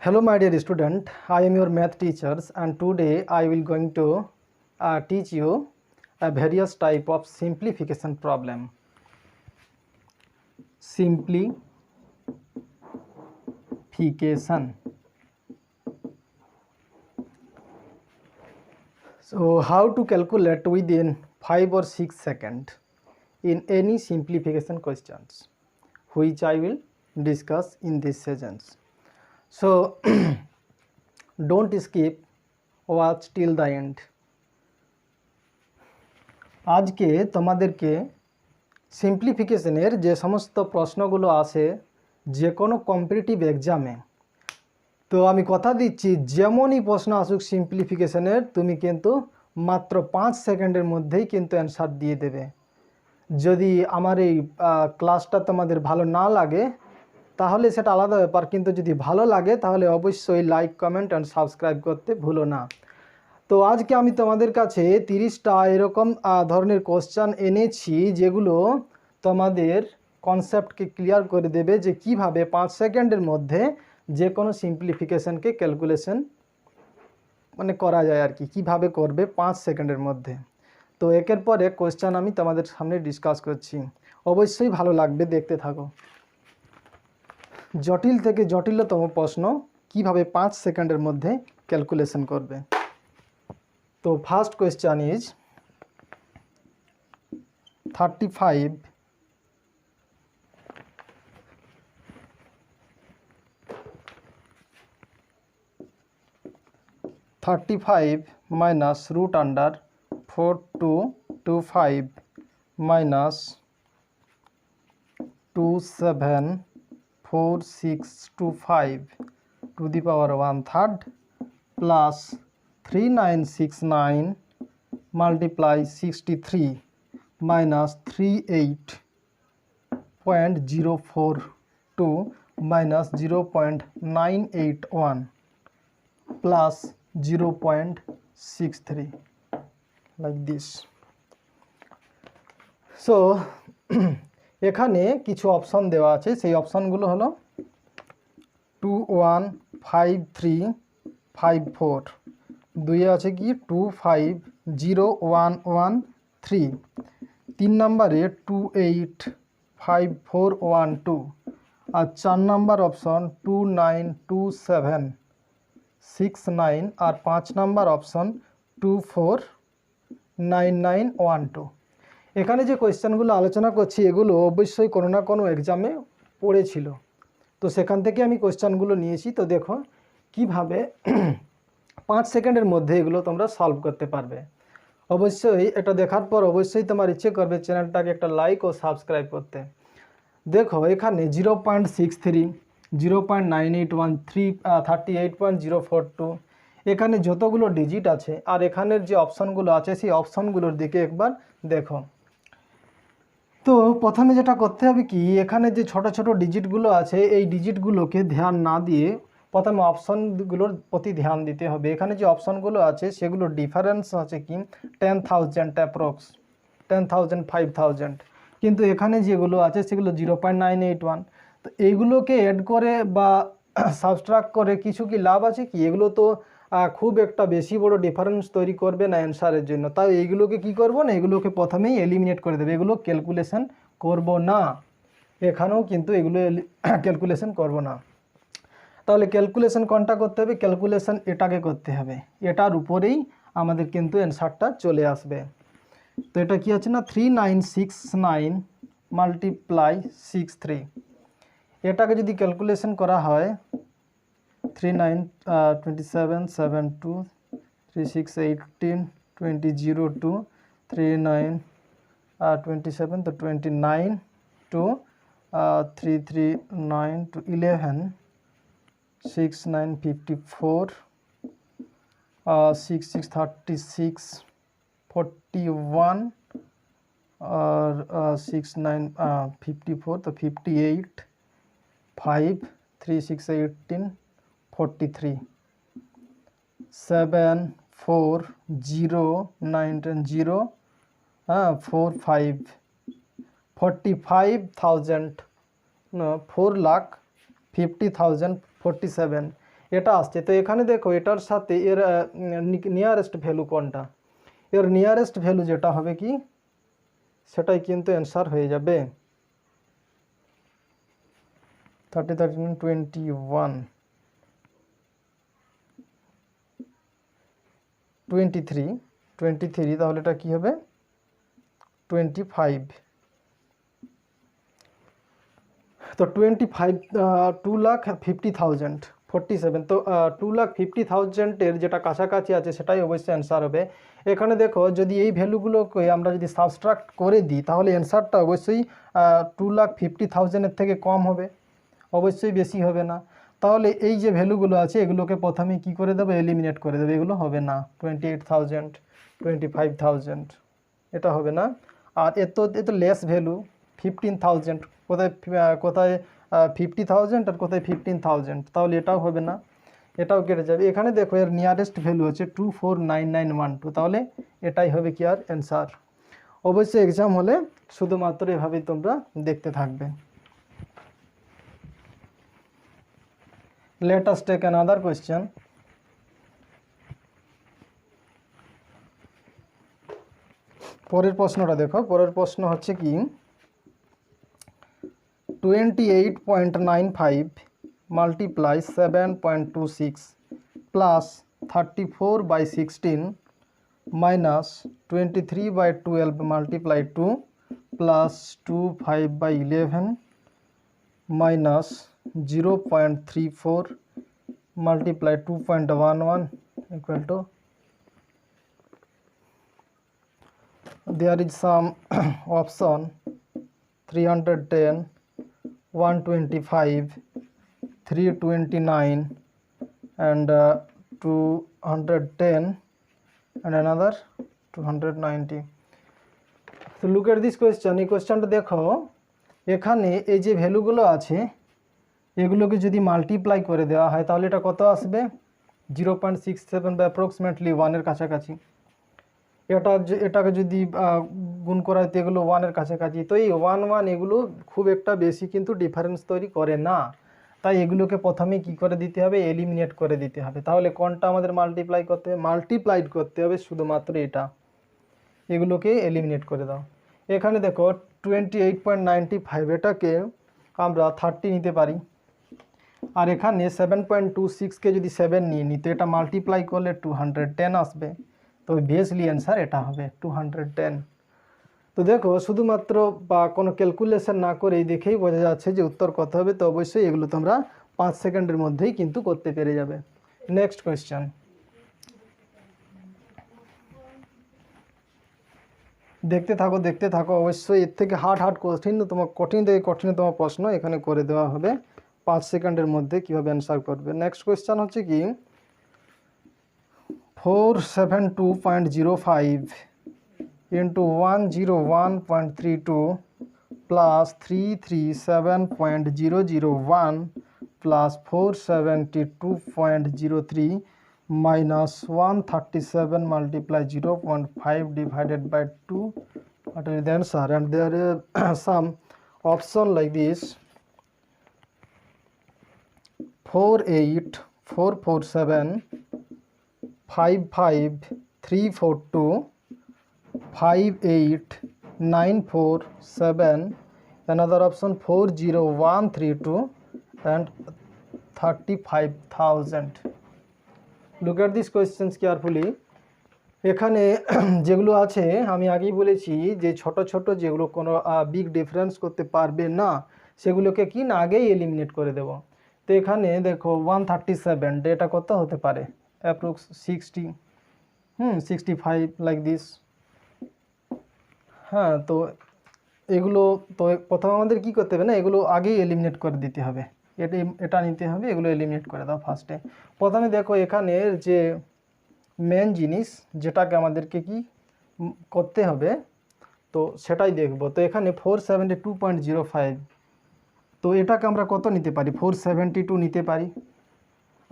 Hello my dear student, I am your math teachers and today I will going to teach you a various type of simplification problem. Simplification. So how to calculate within 5 or 6 seconds in any simplification questions, which I will discuss in this sessions. So don't skip, watch till the end. आज के তোমাদেরকে সিম্পলিফিকেশনের যে সমস্ত প্রশ্নগুলো আসে যে কোনো competitive এক্সামে, তো আমি কথা দিচ্ছি যেমনই প্রশ্ন আসুক সিম্পলিফিকেশনের তুমি কিন্তু মাত্র 5 সেকেন্ডের মধ্যেই কিন্তু অ্যান্সার দিয়ে দেবে। যদি আমার এই ক্লাসটা তোমাদের ভালো না লাগে তাহলে সেটা আলাদা ব্যাপার, কিন্তু যদি ভালো লাগে তাহলে অবশ্যই লাইক, কমেন্ট অ্যান্ড সাবস্ক্রাইব করতে ভুলো না। তো আজকে আমি তোমাদের কাছে 30টা এরকম ধরনের কোশ্চেন এনেছি যেগুলো তোমাদের কনসেপ্টকে ক্লিয়ার করে দেবে যে কিভাবে 5 সেকেন্ডের মধ্যে যে কোনো সিম্পলিফিকেশনকে ক্যালকুলেশন করা যায় আর কি, কীভাবে করবে 5 সেকেন্ডের মধ্যে। তো একের পর এক কোশ্চেন আমি তোমাদের সামনে ডিসকাস করছি, অবশ্যই ভালো লাগবে, দেখতে থাকো। জটিল থেকে জটিলতম প্রশ্ন কিভাবে 5 সেকেন্ডের মধ্যে ক্যালকুলেশন করবে। তো first question is 35 minus root under 4225 minus 274625 to the power 1/3 plus 3969 multiply 63 minus 38.042 minus 0.981 plus 0.63 like this. So এখানে কিছু অপশন দেওয়া আছে, সেই অপশনগুলো হলো 21535 দুইয়ে আছে কি 250113, 3 নম্বরে 285412 আর 4 নম্বর অপশন 292769 আর 5 নম্বর অপশন 249912। এখানে যে কোয়েশ্চেনগুলো আলোচনা করছি এগুলো অবশ্যই কোনো না কোনো এক্সামে পড়েছিল, তো সেখান থেকে আমি কোয়েশ্চেনগুলো নিয়েছি। তো দেখো কিভাবে 5 সেকেন্ডের মধ্যে এগুলো তোমরা সলভ করতে পারবে। অবশ্যই এটা দেখার পর অবশ্যই তোমার ইচ্ছে করবে চ্যানেলটাকে একটা লাইক ও সাবস্ক্রাইব করতে। দেখো এখানে 0.63, 0.9813, 38.042 এখানে যতগুলো ডিজিট আছে আর এখানের যে অপশানগুলো আছে সেই অপশানগুলোর দিকে একবার দেখো। তো প্রথমে যেটা করতে হবে কি, এখানে যে ছোট ছোট ডিজিটগুলো আছে এই ডিজিটগুলোকে ধ্যান না দিয়ে প্রথমে অপশানগুলোর প্রতি ধ্যান দিতে হবে। এখানে যে অপশানগুলো আছে সেগুলোর ডিফারেন্স আছে কি 10,000 অ্যাপ্রক্স 10,000 5000, কিন্তু এখানে যেগুলো আছে সেগুলো 0.981। তো এইগুলোকে অ্যাড করে বা সাবস্ট্রাক্ট করে কিছু কি লাভ আছে কি? এগুলো তো খুব একটা বেশি বড় ডিফারেন্স তৈরি করবে না অ্যান্সারের জন্য। তাই এইগুলোকে কি করব না, এগুলোকে প্রথমেই এলিমিনেট করে দেবে, এগুলো ক্যালকুলেশন করব না। এখানেও কিন্তু এগুলো ক্যালকুলেশন করব না। তাহলে ক্যালকুলেশন কোনটা করতে হবে? ক্যালকুলেশন এটাকে করতে হবে, এটার উপরেই আমাদের কিন্তু অ্যান্সারটা চলে আসবে। তো এটা কি আছে না 3969 মাল্টিপ্লাই 63, এটাকে যদি ক্যালকুলেশন করা হয় 2772 3618 2002 39 27 তো 29 to 339 to 11 6954 6636 41 और 6954 तो 58 5 3618 43 7 4 0 9 0 45 45,000 4,50,047 এটা আসছে। তো এখানে দেখো এটার সাথে এর নিয়ারেস্ট ভ্যালু কোনটা, এর নিয়ারেস্ট ভ্যালু যেটা হবে কি সেটাই কিন্তু অ্যান্সার হয়ে যাবে। 30, 39, 21, 23, 23, তাহলে এটা কি হবে 25। তো 25, 2,50,000, 47। তো 2,50,000 যেটা কাছাকাছি আছে সেটাই অবশ্যই অ্যান্সার হবে। এখানে দেখো যদি এই ভ্যালুগুলোকে আমরা যদি সাবস্ট্রাক্ট করে দিই তাহলে অ্যান্সারটা অবশ্যই 2,50,000 থেকে কম হবে, অবশ্যই বেশি হবে না। তাহলে এই যে ভ্যালুগুলো আছে এগুলোকে প্রথমে কি করে দেবো, এলিমিনেট করে দেবো, এগুলো হবে না। 28,000, 25,000 এটা হবে না। আর এত লেস ভ্যালু 15,000, কোথায় কোথায় 50,000 আর কোথায় 15,000, তাহলে এটাও হবে না, এটাও কেটে যাবে। এখানে দেখো এর নিয়ারেস্ট ভ্যালু হচ্ছে 249912, তাহলে এটাই হবে কি আর অ্যান্সার। অবশ্যই এক্সাম হলে শুধুমাত্র এভাবেই তোমরা দেখতে থাকবে। Let us take another question. পরের প্রশ্নটা দেখো, পরের প্রশ্ন হচ্ছে কি 28.95 multiply 7.26 plus 34/16 minus 23/12 multiply 2 plus 25/11 minus 0.34 multiply 2.11 equal to, there is some option 310, 125, 329 and 210 and another 290. So look at this question. এই কোয়েশ্চনটা দেখো, এখানে এই যে ভ্যালুগুলো আছে এগুলোকে যদি মাল্টিপ্লাই করে দেওয়া হয় তাহলে এটা কত আসবে, 0.67 বা অ্যাপ্রক্সিমেটলি 1-এর কাছাকাছি। এটাকে যদি গুণ করা হয় তো এগুলো 1-এর কাছাকাছি। তো এই 1 এগুলো খুব একটা বেশি কিন্তু ডিফারেন্স তৈরি করে না, তাই এগুলোকে প্রথমে কি করে দিতে হবে, এলিমিনেট করে দিতে হবে। তাহলে কোনটা আমাদের মাল্টিপ্লাইড করতে হবে, শুধুমাত্র এটা, এগুলোকে এলিমিনেট করে দাও। এখানে দেখো 28.95 এটাকে আমরা 30 নিতে পারি, আর এখানে 7.26কে যদি 7 নিয়ে নিই তো এটা মাল্টিপ্লাই করলে 210 আসবে। তো বেসলি অ্যান্সার এটা হবে 210। তো দেখো শুধুমাত্র বা কোনো ক্যালকুলেশন না করেই দেখেই বোঝা যাচ্ছে যে উত্তর কত হবে। তো অবশ্যই এগুলো তোমরা 5 সেকেন্ডের মধ্যেই কিন্তু করতে পেরে যাবে। নেক্সট কোয়েশ্চেন, দেখতে থাকো, অবশ্যই এর থেকে কঠিন থেকে কঠিনতম প্রশ্ন এখানে করে দেওয়া হবে 5 সেকেন্ডের মধ্যে কিভাবে অ্যান্সার করবে। নেক্সট কোয়েশ্চেন হচ্ছে কি 472.05 into 101.32 plus 337.001 plus 472.03 minus 137 multiply 0.5 divided by 2. What is the answer? And there is some option like this: 48447, 55342, 58947, another option 40132 and 35,000. Look at these questions carefully. এখানে যেগুলো আছে আমি আগেই বলেছি যে ছোট ছোট যেগুলো কোনো বিগ ডিফারেন্স করতে পারবে না সেগুলোকে কি না আগেই এলিমিনেট করে দেব। তো এখানে দেখো 137, এটা কত হতে পারে, অ্যাপ্রক্স 60, 65 লাইক দিস। হ্যাঁ, তো এগুলো তো প্রথমে আমাদের কি করতে হবে না, এগুলো আগেই এলিমিনেট করে দিতে হবে, এটা নিতে হবে, এগুলো এলিমিনেট করে দাও ফার্স্টে। প্রথমে দেখো এখানের যে মেন জিনিস যেটাকে আমাদেরকে কি করতে হবে তো সেটাই দেখব। তো এখানে 472.05, তো এটাকে আমরা কত নিতে পারি, 472 নিতে পারি।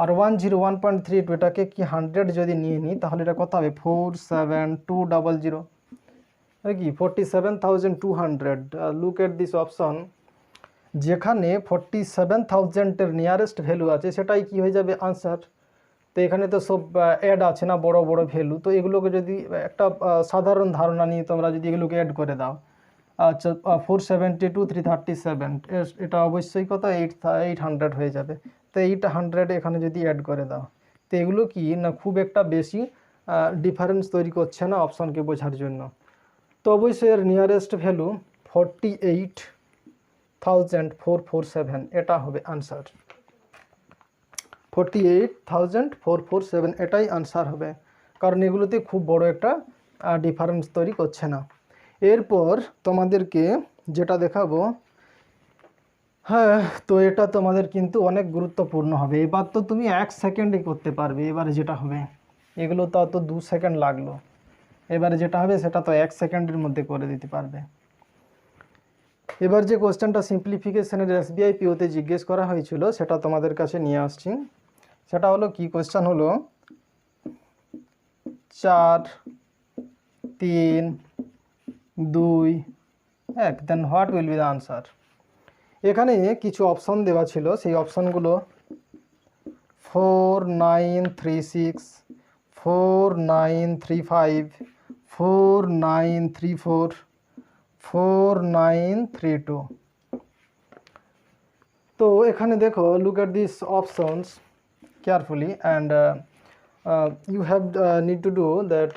আর 101.32 এটাকে কি 100 যদি নিয়ে নিই তাহলে এটা কত হবে, 47200 আর কি 47,200। লুক এট দিস অপশন, যেখানে 47,000-এর নিয়ারেস্ট ভ্যালু আছে সেটাই কি হয়ে যাবে আনসার। তো এখানে তো সব অ্যাড আছে না, বড় বড় ভ্যালু, তো এগুলোকে যদি একটা সাধারণ ধারণা নিয়ে তোমরা যদি এগুলোকে অ্যাড করে দাও, আচ্ছা 472 337, এটা অবশ্যই কত 800 হয়ে যাবে। তো 800 এখানে যদি অ্যাড করে দাও, তো এগুলো কি না খুব একটা বেশি ডিফারেন্স তৈরি করছে না অপশানকে বোঝার জন্য। তো অবশ্যই এর নিয়ারেস্ট ভ্যালু 48,447, এটা হবে আনসার। 48,447 এটাই আনসার হবে, কারণ এগুলোতে খুব বড় একটা ডিফারেন্স তৈরি করছে না। এরপর তোমাদেরকে যেটা দেখাবো, হ্যাঁ, তো এটা তোমাদের কিন্তু অনেক গুরুত্বপূর্ণ হবে। এবার তো তুমি 1 সেকেন্ডে করতে পারবে। এবারে যেটা হবে, এগুলো তো 2 সেকেন্ড লাগলো, এবারে যেটা হবে সেটা তো 1 সেকেন্ডের মধ্যে করে দিতে পারবে। এবার যে কোশ্চেনটা সিম্পলিফিকেশনের এসবিআই পিওতে জিজ্ঞেস করা হয়েছিল সেটা তোমাদের কাছে নিয়ে আসছি। সেটা হলো কি, কোশ্চেন হলো 4 3 2 1, then what will be the answer. এখানে কিছু অপশন দেওয়া ছিল, সেই অপশনগুলো 4936, 4935, 4934, 4932। তো এখানে দেখো, look at this options carefully and you have need to do that.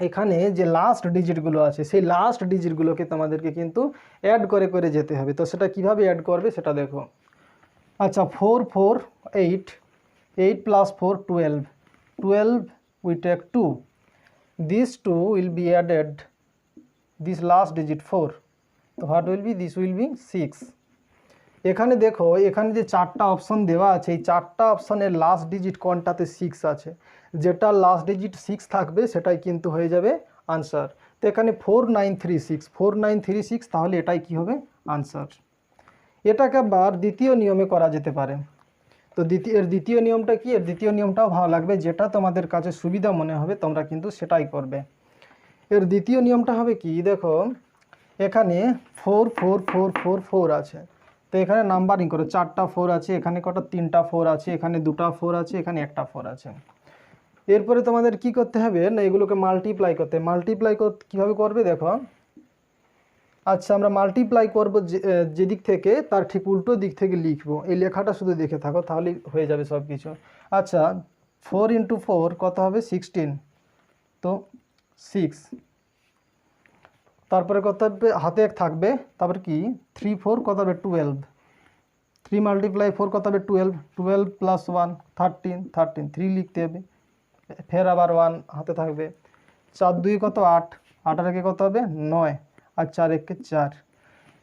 এখানে যে লাস্ট ডিজিটগুলো আছে সেই লাস্ট ডিজিটগুলোকে তোমাদেরকে কিন্তু অ্যাড করে করে যেতে হবে। তো সেটা কিভাবে অ্যাড করবে সেটা দেখো। আচ্ছা 4 4 8, 8 plus 4 12, 12 we take 2, these 2 will be added, this last digit 4, so what will be, this will be 6। এখানে দেখো, এখানে যে 4টা অপশন দেওয়া আছে এই 4টা অপশনের লাস্ট ডিজিট কোনটাতে 6 আছে, যেটা লাস্ট ডিজিট 6 থাকবে সেটাই কিন্তু হয়ে যাবে আনসার। তো এখানে 4936, 4936, তাহলে এটাই কি হবে আনসার। এটাকে আবার দ্বিতীয় নিয়মে করা যেতে পারে। তো এর দ্বিতীয় নিয়মটা কি, এর দ্বিতীয় নিয়মটাও ভালো লাগবে, যেটা তোমাদের কাছে সুবিধা মনে হবে তোমরা কিন্তু সেটাই করবে। এর দ্বিতীয় নিয়মটা হবে কি, দেখো এখানে 4 4 4 4 4 আছে, তো এখানে নাম্বারিং করো, 4টা 4 আছে, এখানে কটা 3টা 4 আছে, এখানে 2টা 4 আছে, এখানে একটা 4 আছে। এরপরে তোমাদের কি করতে হবে না, এগুলোকে মাল্টিপ্লাই করতে। মাল্টিপ্লাই কীভাবে করবে দেখো। আচ্ছা আমরা মাল্টিপ্লাই করব যে দিক থেকে তার ঠিক উল্টো দিক থেকে লিখবো, এই লেখাটা শুধু দেখে থাকো তাহলেই হয়ে যাবে সব কিছু। আচ্ছা 4 × 4 কত হবে 16, তো 6, তারপরে কত হবে হাতে এক থাকবে, তারপর কি 3 4 কত হবে 12, 3 × 4 কত হবে 12, 12 + 1 13, 13, 3 লিখতে হবে, ফের আবার 1 হাতে থাকবে, 4 2 কত 8, 8 আর 1 কত হবে 9, আর 4 1 4,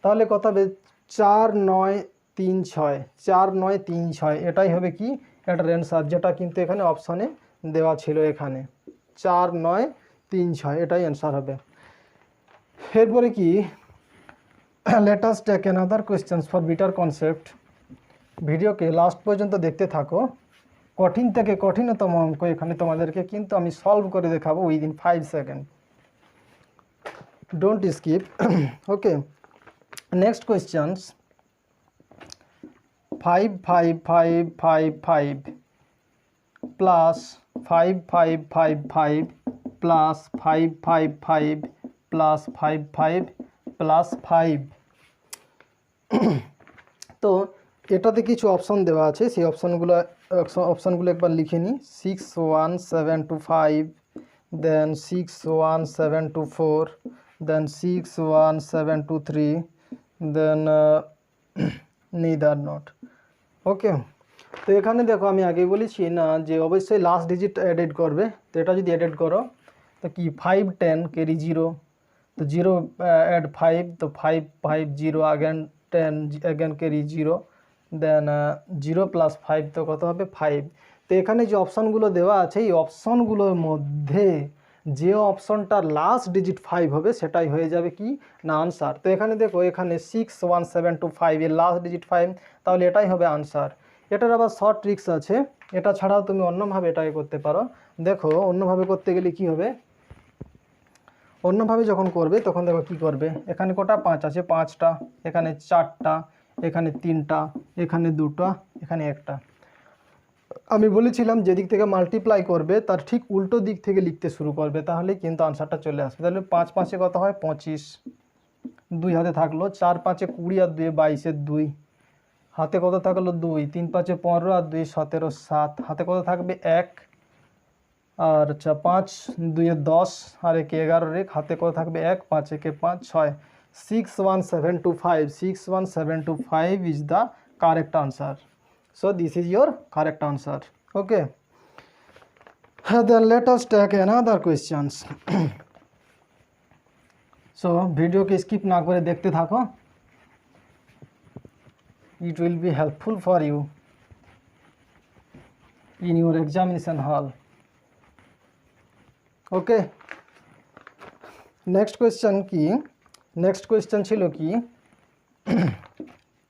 তাহলে কত হবে 4 9 3 6, 4 9 3 6, এটাই হবে কি এটার অ্যান্সার, যেটা কিন্তু এখানে অপশানে দেওয়া ছিল। এখানে 4 9 3 6 এটাই অ্যান্সার হবে। এরপরে কি, let us take another questions for better concept. ভিডিওকে লাস্ট পর্যন্ত দেখতে থাকো, কঠিন থেকে কঠিনতম অঙ্ক এখানে তোমাদেরকে কিন্তু আমি সলভ করে দেখাবো within 5 second, don't skip. Okay, next questions 5 5 5 5 5 plus 5 5 5 5 plus 5 5 5 plus 5 5 plus 5। তো এটাতে কিছু অপশন দেওয়া আছে, সেই অপশনগুলো একবার লিখে নিই। 6 1 7 2 5, দেন 6 1 7 2 4, দেন 6 1 7 2 3, দেন neither not। ওকে, তো এখানে দেখো আমি আগে বলেছি না যে অবশ্যই লাস্ট ডিজিট অ্যাডেড করবে। তো এটা যদি অ্যাডেড করো তো কি 5 10 ক্যারি 0, তো 0 অ্যাড 5, তো 5 5 0 अगेन 10 अगेन ক্যারি 0, দেন 0 + 5 তো কত হবে 5। তো এখানে যে অপশানগুলো দেওয়া আছে এই অপশানগুলোর মধ্যে যে অপশনটার লাস্ট ডিজিট 5 হবে সেটাই হয়ে যাবে কি না আনসার। তো এখানে দেখো, এখানে 6 1 7 2 5 এর লাস্ট ডিজিট 5, তাহলে এটাই হবে আনসার। এটার আবার শর্ট ট্রিক্স আছে, এটা ছাড়াও তুমি অন্যভাবে এটাকে করতে পারো। দেখো অন্যভাবে করতে গেলে কি হবে, অন্যভাবে যখন করবে তখন দেখো কি করবে, এখানে কটা 5 আছে 5টা, এখানে 4টা, এখানে 3টা, এখানে 2টা, এখানে 1টা। আমি বলেছিলাম যেদিক থেকে মাল্টিপ্লাই করবে তার ঠিক উল্টো দিক থেকে লিখতে শুরু করবে, তাহলে কিন্তু আনসারটা চলে আসবে। তাহলে 5 5-এ কত হয় 25, 2 হাতে থাকলো, 4 5-এ 20 আর 2-এ 22-এর 2, হাতে কত থাকলো 2, 3 5-এ 15 আর 2-এ 17, 7, হাতে কত থাকবে 1 আর 5, 2-এ 10 আর 1-এ 11 রেখ, হাতে কত থাকবে 1, 5 1-এ 5 6, 61725, 61725 is the correct answer. So this is your correct answer. Okay, then let us take another questions. So video के skip ना करे देखते थाको, it will be helpful for you in your examination hall. Okay, next question কি, next question ছিল কি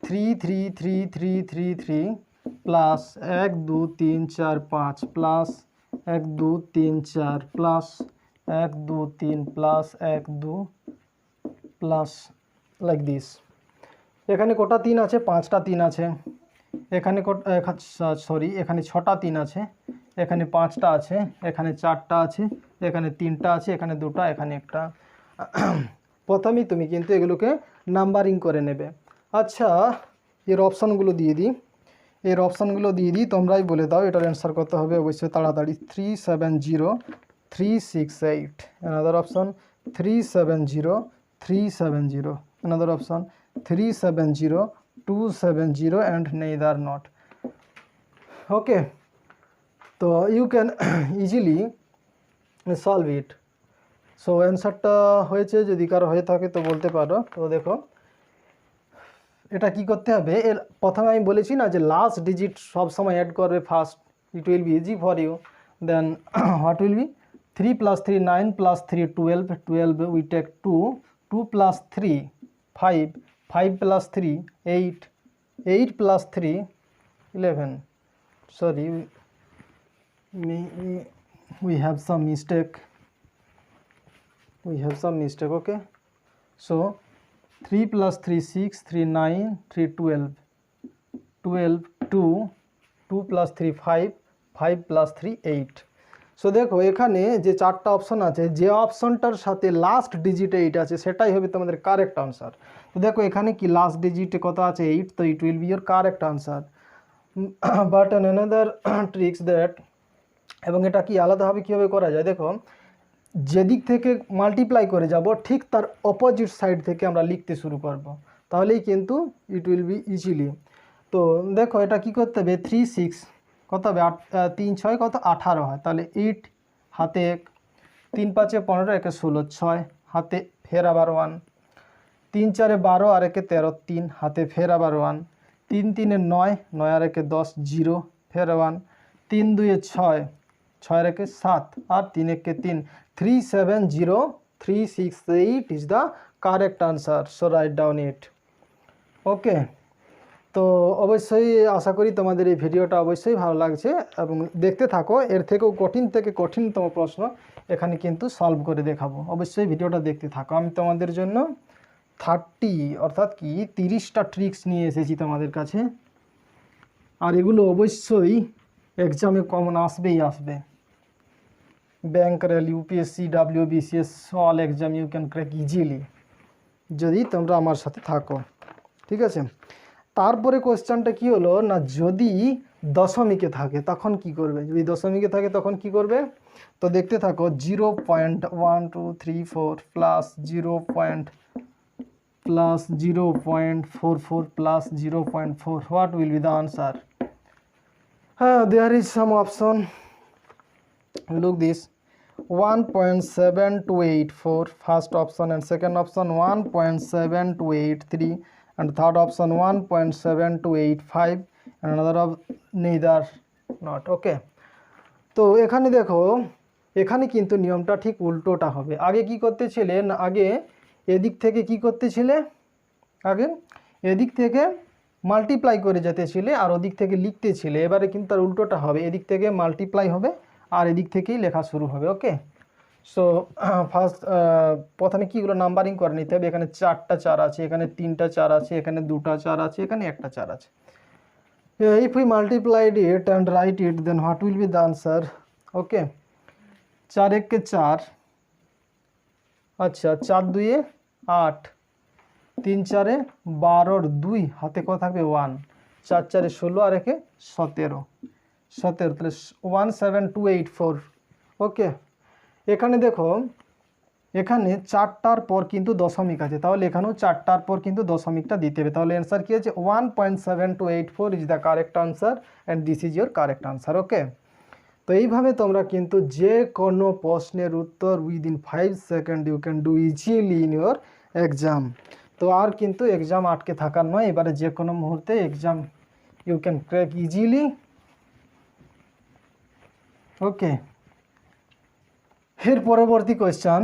3 3 3 3 3 3 plus 1 2 3 4 5 plus 1 2 3 4 plus 1 2 3 plus 1 2 plus like this. এখানে কটা 3 আছে, 5টা 3 আছে, এখানে সরি এখানে 6টা 3 আছে, এখানে 5টা আছে, এখানে 4টা আছে, এখানে 3টা আছে, এখানে 2টা, এখানে 1টা। প্রথমেই তুমি কিন্তু এগুলোকে নাম্বারিং করে নেবে। আচ্ছা, এর অপশানগুলো দিয়ে দিই, এর অপশানগুলো দিয়ে দিই, তোমরাই বলে দাও এটার অ্যান্সার করতে হবে অবশ্যই তাড়াতাড়ি। 370 368, another option 370 370, another option 370 270 and neither not. Okay, so you can easily solve it. So অ্যান্সারটা হয়েছে, যদি কারো হয়ে থাকে তো বলতে পারো। তো দেখো এটা কি করতে হবে, এর প্রথমে আমি বলেছি না যে লাস্ট ডিজিট সব সময় অ্যাড করবে first, it will be easy for you. Then what will be 3 + 3 9 + 3 12, 12 we take 2, 2 + 3 5, 5 + 3 8, 8 + 3 11, sorry we have some mistake, okay, so 3 + 3 6, 3 9, 3 12, 12 2, 2 + 3 5, 5 + 3 8। So দেখো এখানে যে 4টা অপশন আছে, যে অপশনটার সাথে লাস্ট ডিজিট 8 আছে সেটাই হবে তোমাদের কারেক্ট আনসার। তো দেখো এখানে কি লাস্ট ডিজিটে কত আছে 8, তো ইট will B your correct answer. But another tricks that, এবং এটা কি আলাদাভাবে কীভাবে করা যায়, দেখো যেদিক থেকে মাল্টিপ্লাই করে যাব ঠিক তার অপোজিট সাইড থেকে আমরা লিখতে শুরু করব, তাহলেই কিন্তু ইট উইল বি ইজিলি। তো দেখো এটা কি করতে হবে, 3 6 কত হবে 3 6 কত 18 হয়, তাহলে 8 হাতে 1, 3 5 15, 1 16 6, হাতে ফের আবার 1, 3 4 12 আর 1 13, 3 হাতে ফের আবার 1, 3 3 9, 9 আর 1 10 0 ফের 1, 3 2 6, 6 আর 1 7 আর 3 1 3, 370 368 is the correct answer, so write down it. ওকে, তো অবশ্যই আশা করি তোমাদের এই ভিডিওটা অবশ্যই ভালো লাগছে এবং দেখতে থাকো, এর থেকেও কঠিন থেকে কঠিনতম প্রশ্ন এখানে কিন্তু সলভ করে দেখাবো। অবশ্যই ভিডিওটা দেখতে থাকো। আমি তোমাদের জন্য 30 অর্থাৎ কি 30টা ট্রিক্স নিয়ে এসেছি তোমাদের কাছে, আর এগুলো অবশ্যই এক্সামে কমন আসবেই আসবে। Bank, rail, UPSC, WBCS all exam you can crack easily যদি তোমরা আমার সাথে থাকো, ঠিক আছে। তারপরে কোশ্চেনটা কি হলো না, যদি দশমিকে থাকে তখন কি করবে, যদি দশমিকে থাকে তখন কি করবে, তো দেখতে থাকো 0.1234 plus 0.44 plus 0.4, what will be the answer? There is some option, look this 1.7284 first option, and second option 1.7283, and third option 1.7285, and another of neither not. Okay, তো এখানে দেখো এখানে কিন্তু নিয়মটা ঠিক উল্টোটা হবে। আগে কি করতেছিলে না, আগে এদিক থেকে কি করতেছিলে, আগে এদিক থেকে মাল্টিপ্লাই করে যেতেছিলে আর ওদিক থেকে লিখতেছিলে। এবারে কিন্তু তার উল্টোটা হবে, এদিক থেকে মাল্টিপ্লাই হবে আর এদিক থেকেই লেখা শুরু হবে। ওকে, সো ফার্স্ট প্রথমে কীগুলো নাম্বারিং করে নিতে হবে। এখানে 4টা 4 আছে, এখানে 3টা 4 আছে, এখানে 2টা 4 আছে, এখানে 1টা 4 আছে। If we multiplied it and write it, then what will be the answer? Okay, 4 1 के 4, আচ্ছা 4 2 এ 8, 3 4 এ 12 আর 2 হাতে কত থাকবে 1, 4 4 এ 16 আর 1 এ 17, 17 তাহলে 17284। ওকে, এখানে দেখো এখানে 4টার পর কিন্তু দশমিক আছে, তাহলে এখানেও 4টার পর কিন্তু দশমিকটা দিতে হবে। তাহলে অ্যান্সার কি আছে 1.7284 is the correct answer and this is your correct answer. Okay, তো এইভাবে তোমরা কিন্তু যে কোনো প্রশ্নের উত্তর within 5 second you can do easily in your exam. তো আর কিন্তু এক্সাম আটকে থাকার নয়, এবারে যে কোনো মুহূর্তে exam you can crack easily. Okay, এর পরবর্তী কোয়েশ্চান,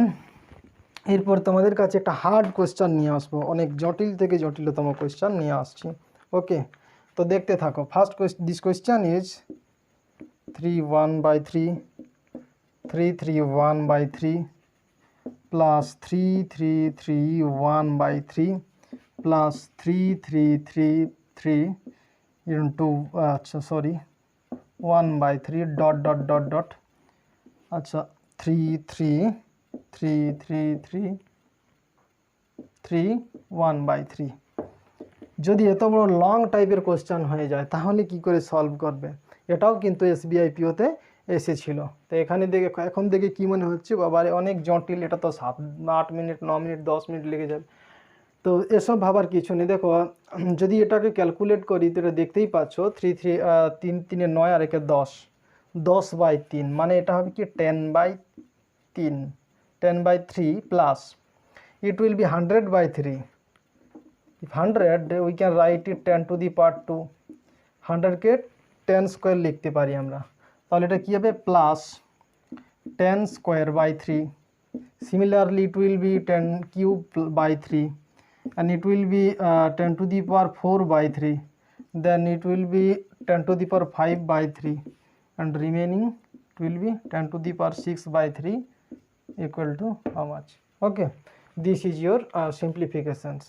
এরপর তোমাদের কাছে একটা হার্ড কোয়েশ্চান নিয়ে আসবো, অনেক জটিল থেকে জটিলতম কোয়েশ্চান নিয়ে আসছি। ওকে, তো দেখতে থাকো। First this question is 3 1/3 3 3 1/3 plus 3 3 3 1/3 plus 3 3 3 3 into আচ্ছা sorry 1/3 dot dot dot dot আচ্ছা 3 3 3 3 3 3 1/3। যদি এত বড় লং টাইপের কোশ্চেন হয়ে যায় তাহলে কি করে সলভ করবে? এটাও কিন্তু SBI PO-তে এসেছিল। তো এখানে দেখে এখন দেখে কি মনে হচ্ছে বাবারে অনেক জটিল, এটা তো 8 মিনিট 9 মিনিট 10 মিনিট লেগে যাবে। তো এসব ভাবার কিছু নেই। দেখো যদি এটাকে ক্যালকুলেট করি তো এটা দেখতেই পাচ্ছ 3 3 3 3 9 আর 1 10, 10/3 মানে এটা হবে কি 10/3, 10/3 plus it will be 100/3. If 100 we can write it 10 to the power 2, 100 কে 10 স্কয়ার লিখতে পারি আমরা, তাহলে এটা কি হবে plus 10 square by 3। Similarly it will be 10 cube by 3 and it will be 10 to the power 4/3, then it will be 10 to the power 5/3 and remaining it will be 10 to the power 6/3 equal to how much? Okay, this is your simplifications.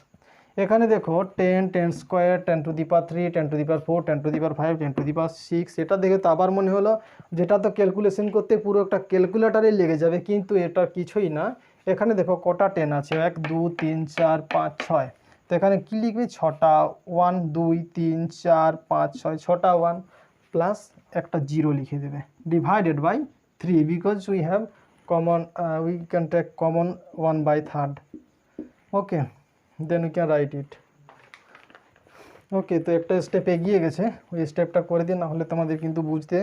এখানে দেখো 10 10 square 10 to the power 3 10 to the power 4 10 to the power 5 10 to the power 6, এটা দেখে তো আবার মনে হলো যেটা তো ক্যালকুলেশন করতে পুরো একটা ক্যালকুলেটরে লেগে যাবে, কিন্তু এটা কিছুই না। এখানে দেখো কটা 10 আছে 1 2 3 4 5 6, তো এখানে কি লিখবে 6টা 1 2 3 4 5 6, 6টা 1 প্লাস একটা 0 লিখে দেবে divided by 3 because we have common we can take common 1/3। Okay, then we can write it. Okay, তো একটা স্টেপ এগিয়ে গেছে, ওই স্টেপটা করে দিন, না হলে তোমাদের কিন্তু বুঝতে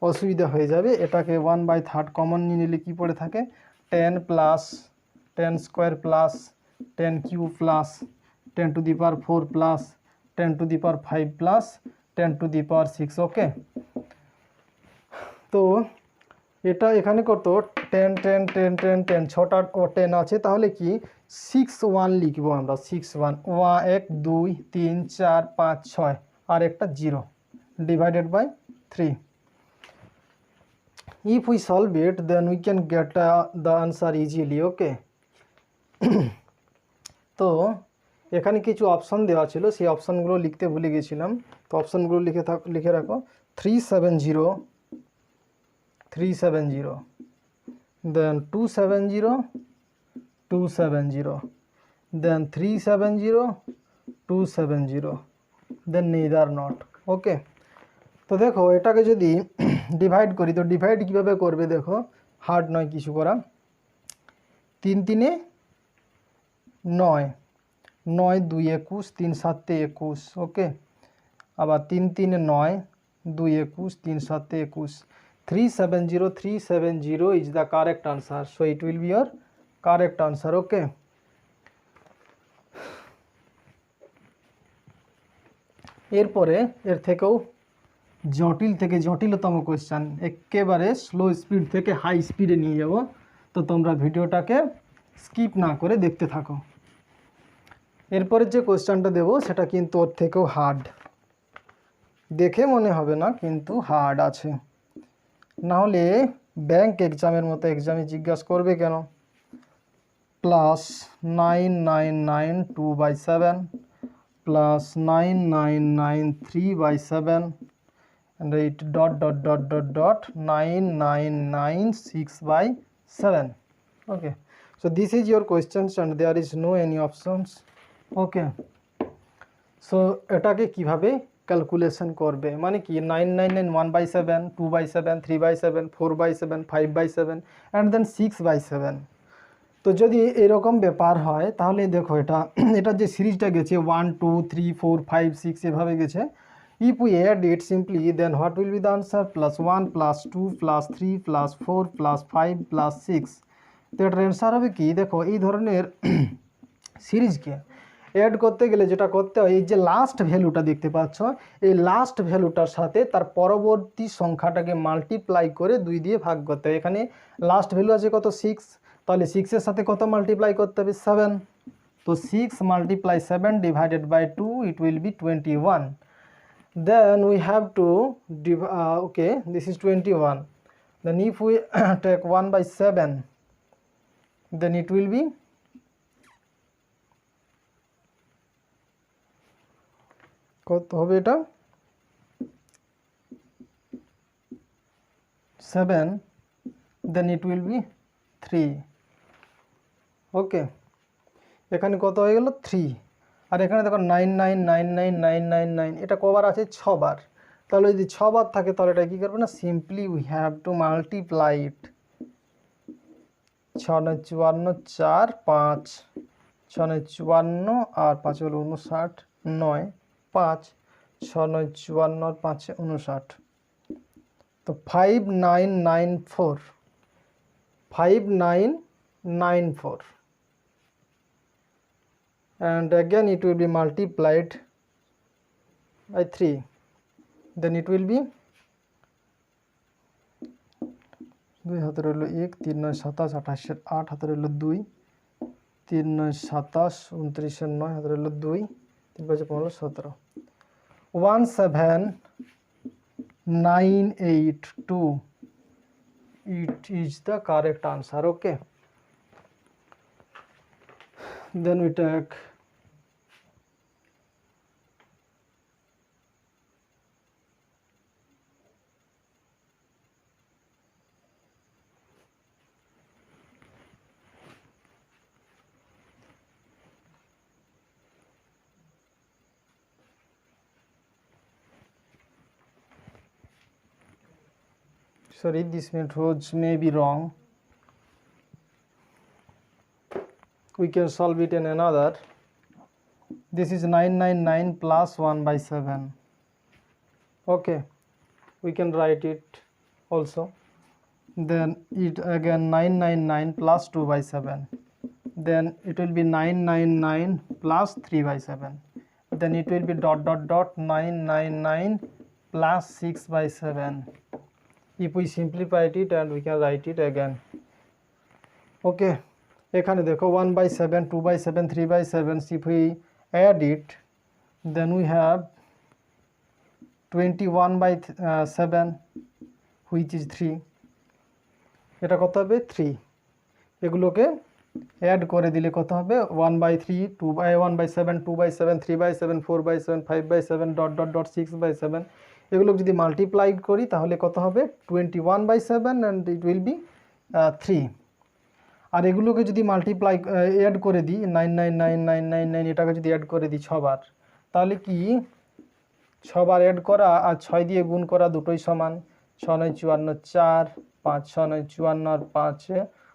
অসুবিধা হয়ে যাবে। এটাকে 1/3 কমন নিয়ে নিলে কী পড়ে থাকে 10 plus 10 square plus 10 cube plus 10 to the power 4 plus 10 to the power 5 plus 10 to the power 6। ওকে, তো এটা এখানে কত 10 10 10 10 10 6টা 10 আছে, তাহলে কি 6 1 লিখবো আমরা 6 1 1 2 3 4 5 6 আর একটা 0 divided by 3। if we solve it then we can get the answer easily. ওকে, তো এখানে কিছু অপশন দেওয়া ছিল, সেই অপশনগুলো লিখতে ভুলে গেছিলাম, তো অপশনগুলো লিখে রাখো 370 370, then 270 270, then 370 270, then neither not. ওকে, তো দেখো এটাকে যদি ডিভাইড করি তো ডিভাইড কীভাবে করবে দেখো, হার্ড নয় কিছু করা। 3 3 9 9 2 21 3 7 21। ওকে, আবার 3 3 9 2 21 3 7 21, 370 370 is the correct answer, so it will be your correct answer. ওকে, এরপরে এর থেকেও জটিল থেকে জটিলতম কোয়েশ্চান, একেবারে স্লো স্পিড থেকে হাই স্পিডে নিয়ে যাব, তো তোমরা ভিডিওটাকে স্কিপ না করে দেখতে থাকো। এরপরে যে কোয়েশ্চানটা দেব সেটা কিন্তু ওর থেকেও হার্ড, দেখে মনে হবে না কিন্তু হার্ড আছে, না হলে ব্যাংক এক্সামের মতো এক্সামে জিজ্ঞাসা করবে কেন। Plus 9992/7 plus 9993/7 and it dot 9996/7. Okay, so this is your questions and there is no any options. Okay, so এটাকে কিভাবে ক্যালকুলেশন করবে, মানে কি 9991/7, 2/7, 3/7, 4/7, 5/7 and then 6/7। তো যদি এরকম ব্যাপার হয় তাহলে দেখো এটা যে সিরিজটা গেছে 1 2 3 4 5 6 এভাবে গেছে। If we add it simply then what will be the answer, +1 +2 +3 +4 +5 +6। তো এটার অ্যান্সার হবে কি, দেখো এই ধরনের সিরিজকে অ্যাড করতে গেলে যেটা করতে হয়, এই যে লাস্ট ভ্যালুটা দেখতে পাচ্ছ, এই লাস্ট ভ্যালুটার সাথে তার পরবর্তী সংখ্যাটাকে মাল্টিপ্লাই করে 2 দিয়ে ভাগ করতে হয়। এখানে লাস্ট ভ্যালু আছে কত 6, তাহলে 6 এর সাথে কত মাল্টিপ্লাই করতে হবে 7। তো 6 × 7 / 2 it will be 21। then we have to okay, this is 21, then if we take 1/7 then it will be কত হবে, এটা 7, then it will be 3। ওকে, এখানে কত হয়ে গেল 3, আর এখানে দেখো 9999999, এটা কবার আছে 6 বার। তাহলে যদি 6 বার থাকে তাহলে এটা কি করবে না, simply we have to multiply it. 6 9 54 4 5, 6 9 54 আর 5 হলো 59, 9 5, 6 9 54 আর 5 59। তো 5994 and again it will be multiplied by 3, then it will be 2 হাতে রইল 1, 3 9 27 28 8 হাতে রইল 2, 3 9 27 29 9 হাতে রইল 2, 3 5 15 17, 17982, it is the correct answer. Okay, then we take sorry, this methods may be wrong, we can solve it in another. This is 999 plus 1/7. Okay, we can write it also. Then it again 999 plus 2/7, then it will be 999 plus 3/7, then it will be dot 999 plus 6/7. if we simplify it and we can write it again. Okay, এখানে দেখো 1/7 2/7 3/7, if we add it then we have 21/7 which is 3, এটা কত হবে 3। এগুলোকে add করে দিলে কত হবে 1/3 1/7 2/7 3/7 4/7 5/7 ডট 6/7। এগুলো যদি মাল্টিপ্লাই করি তাহলে কত হবে 21/7 and it will be 3। আর এগুলোকে যদি মাল্টিপ্লাই অ্যাড করে দিই 999999, এটাকে যদি অ্যাড করে দিই 6 বার, তাহলে কি 6 বার অ্যাড করা আর 6 দিয়ে গুণ করা দুটোই সমান। 6 9 54 4 5 6 9 54 আর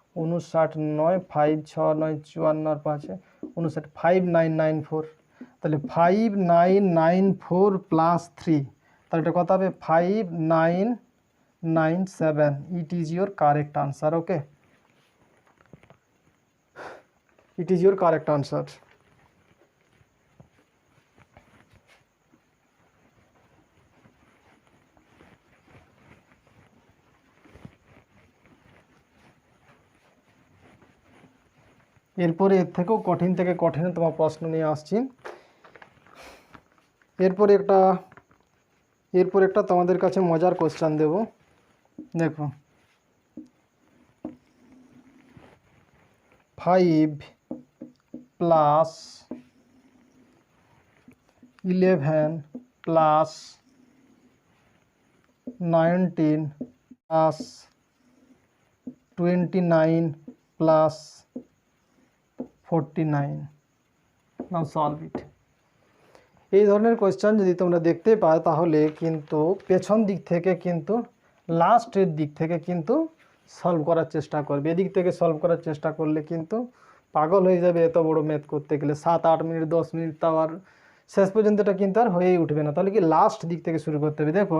5 59 9 5 6 9 54 আর 5 59 5994, তাহলে 5994 প্লাস 3, তাহলে এটা কত হবে 5997। It is your correct answer. Okay, it is your correct answer. এরপরে এর থেকেও কঠিন থেকে কঠিন তোমার প্রশ্ন নিয়ে আসছি। এরপর একটা তোমাদের কাছে মজার কোশ্চেন দেব। দেখো 5 plus 11 plus 19 plus 29 plus 49। Now solve it. এই ধরনের কোয়েশ্চেন যদি তোমরা দেখতে পাও তাহলে কিন্তু পেছন দিক থেকে কিন্তু লাস্টের দিক থেকে কিন্তু সলভ করার চেষ্টা করবে। এদিক থেকে সলভ করার চেষ্টা করলে কিন্তু পাগল হয়ে যাবে এত বড় ম্যাথ করতে গেলে। 7-8 মিনিট 10 মিনিট তাও আর শেষ পর্যন্ত এটা কিন্তু আর হয়েই উঠবে না। তাহলে কি লাস্ট দিক থেকে শুরু করতে হবে। দেখো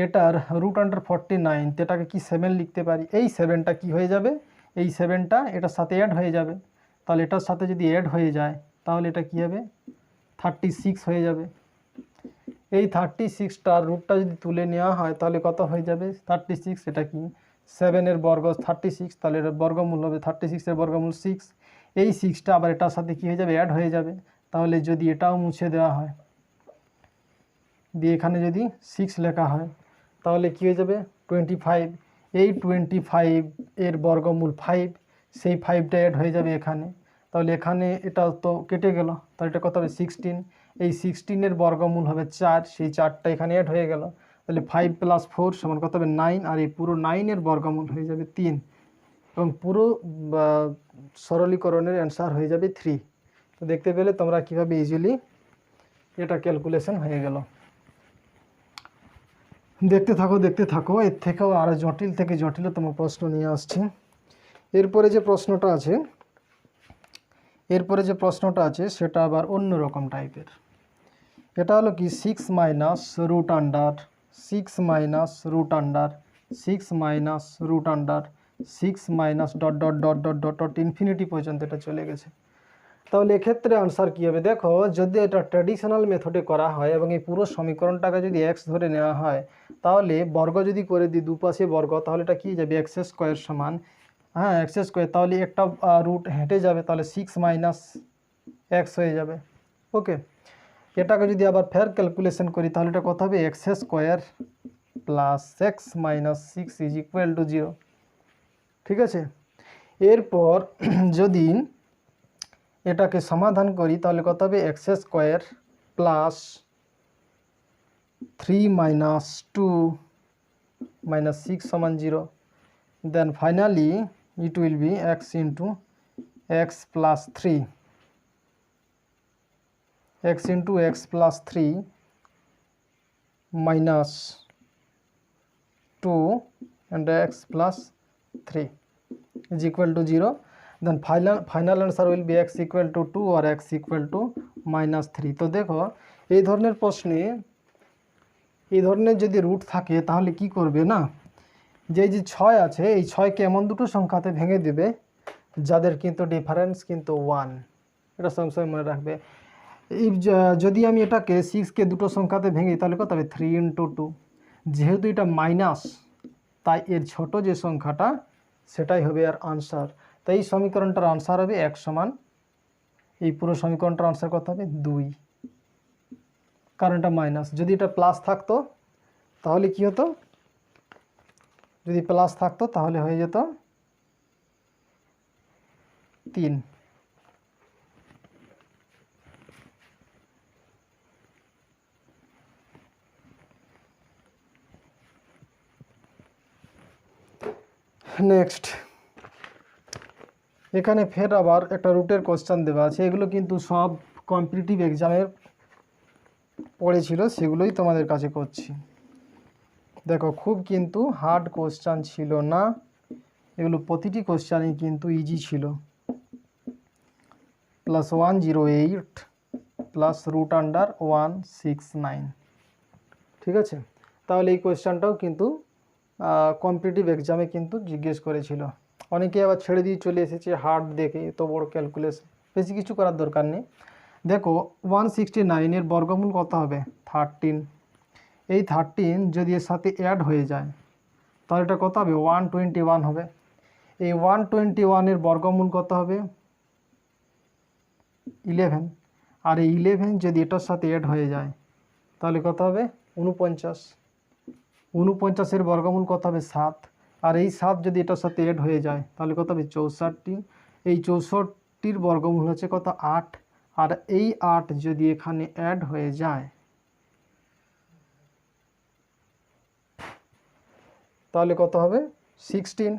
এটার √49, এটাকে কি 7 লিখতে পারি। এই 7টা কি হয়ে যাবে, এই 7টা এটার সাথে অ্যাড হয়ে যাবে। তাহলে এটার সাথে যদি অ্যাড হয়ে যায় তাহলে এটা কি হবে 36 হয়ে যাবে। এই 36টার রুটটা যদি তুলে নেওয়া হয় তাহলে কত হয়ে যাবে 36। এটা কি 7 বর্গ 36, তাহলে এর বর্গমূল হবে 36 বর্গমূল 6। এই 6টা আবার এটার সাথে কি হয়ে যাবে অ্যাড হয়ে যাবে। তাহলে যদি এটাও মুছে দেওয়া হয় দিয়ে এখানে যদি 6 লেখা হয় তাহলে কি হয়ে যাবে 25। এই 25 এর বর্গমূল 5, সেই 5টা অ্যাড হয়ে যাবে এখানে। তাহলে এখানে এটা তো কেটে গেল, তাহলে এটা কত হবে 16। এই 16 বর্গমূল হবে 4, সেই 4টা এখানে অ্যাড হয়ে গেল। তাহলে 5 + 4 সমান কত হবে 9, আর এই পুরো 9 বর্গমূল হয়ে যাবে 3, এবং পুরো সরলীকরণের অ্যান্সার হয়ে যাবে 3। তো দেখতে পেলে তোমরা কীভাবে ইজিলি এটা ক্যালকুলেশন হয়ে গেল। দেখতে থাকো, এর থেকেও আরও জটিল থেকে জটিলতম প্রশ্ন নিয়ে আসছে। এরপরে যে প্রশ্নটা আছে সেটা আবার অন্য রকম টাইপের। এটা হলো কি 6 minus root under 6 minus root under 6 minus root under 6 minus dot dot dot dot dot dot infinity পর্যন্ত এটা চলে গেছে। তাহলে এক্ষেত্রে আনসার কী হবে। দেখো যদি এটা ট্র্যাডিশনাল মেথডে করা হয় এবং এই পুরো সমীকরণটাকে যদি এক্স ধরে নেওয়া হয় তাহলে বর্গ যদি করে দিই দুপাশে বর্গ, তাহলে এটা কী যাবে এক্স স্কোয়ার সমান, হ্যাঁ এক্স স্কোয়ার, তাহলে একটা রুট হেঁটে যাবে, তাহলে 6 মাইনাস এক্স হয়ে যাবে। ওকে, এটাকে যদি আবার ফের ক্যালকুলেশন করি তাহলে এটা কত হবে x square plus x minus 6 is equal to 0। ঠিক আছে, এরপর যদি এটাকে সমাধান করি তাহলে কত হবে x square plus 3 minus 2 minus 6 সমান 0। Then finally it will be x into x plus 3, x into x plus 3 minus 2 and x plus 3 is equal to 0. Then final answer will be x equal to 2 or x equal to minus 3. তো দেখো এই ধরনের প্রশ্নে এই ধরনের যদি root থাকে তাহলে কি করবে না, যে 6 আছে এই 6কে এমন দুটো সংখ্যাতে ভেঙে দেবে যাদের কিন্তু ডিফারেন্স কিন্তু 1। এটা সবসময় মনে রাখবে। যদি আমি এটাকে 6কে দুটো সংখ্যাতে ভেঙে তাহলে কত হবে 3 × 2। যেহেতু এটা মাইনাস তাই এর ছোট যে সংখ্যাটা সেটাই হবে আর আনসার। তাই এই সমীকরণটার আনসার হবে 1 সমান, এই পুরো সমীকরণটার আনসার কত হবে 2, কারণ এটা মাইনাস। যদি এটা প্লাস থাকতো তাহলে কি হতো, যদি প্লাস থাকতো তাহলে হয়ে যেত 3। নেক্সট এখানে ফের আবার একটা রুটের কোশ্চেন দেওয়া আছে। এগুলো কিন্তু সব কম্পিটিটিভ এক্সামের পড়েছিল, সেগুলোই তোমাদের কাছে করছি। দেখো খুব কিন্তু হার্ড কোশ্চেন ছিল না, এগুলো প্রতিটি কোশ্চেনই কিন্তু ইজি ছিল। +108 প্লাস √169। ঠিক আছে, তাহলে এই কোশ্চেনটাও কিন্তু কম্পিটিটিভ এক্সামে কিন্তু জিজ্ঞেস করেছিল। অনেকে আবার ছেড়ে দিয়ে চলে এসেছে হার্ড দেখে, এত বড় ক্যালকুলেশন বেশি কিছু করার দরকার নেই। দেখো 169 এর বর্গমূল কত হবে 13। এই 13 যদি এর সাথে অ্যাড হয়ে যায় তাহলে এটা কত হবে 121 হবে। এই 121 এর বর্গমূল কত হবে 11, আর এই 11 যদি এটার সাথে অ্যাড হয়ে যায় তাহলে কত হবে 49। 49 এর বর্গমূল কত হবে 7, আর এই 7 যদি এটার সাথে অ্যাড হয়ে যায় তাহলে কত হবে 64। এই 64-র বর্গমূল হচ্ছে কত 8, আর এই 8 যদি এখানে অ্যাড হয়ে যায় তাহলে কত হবে 16,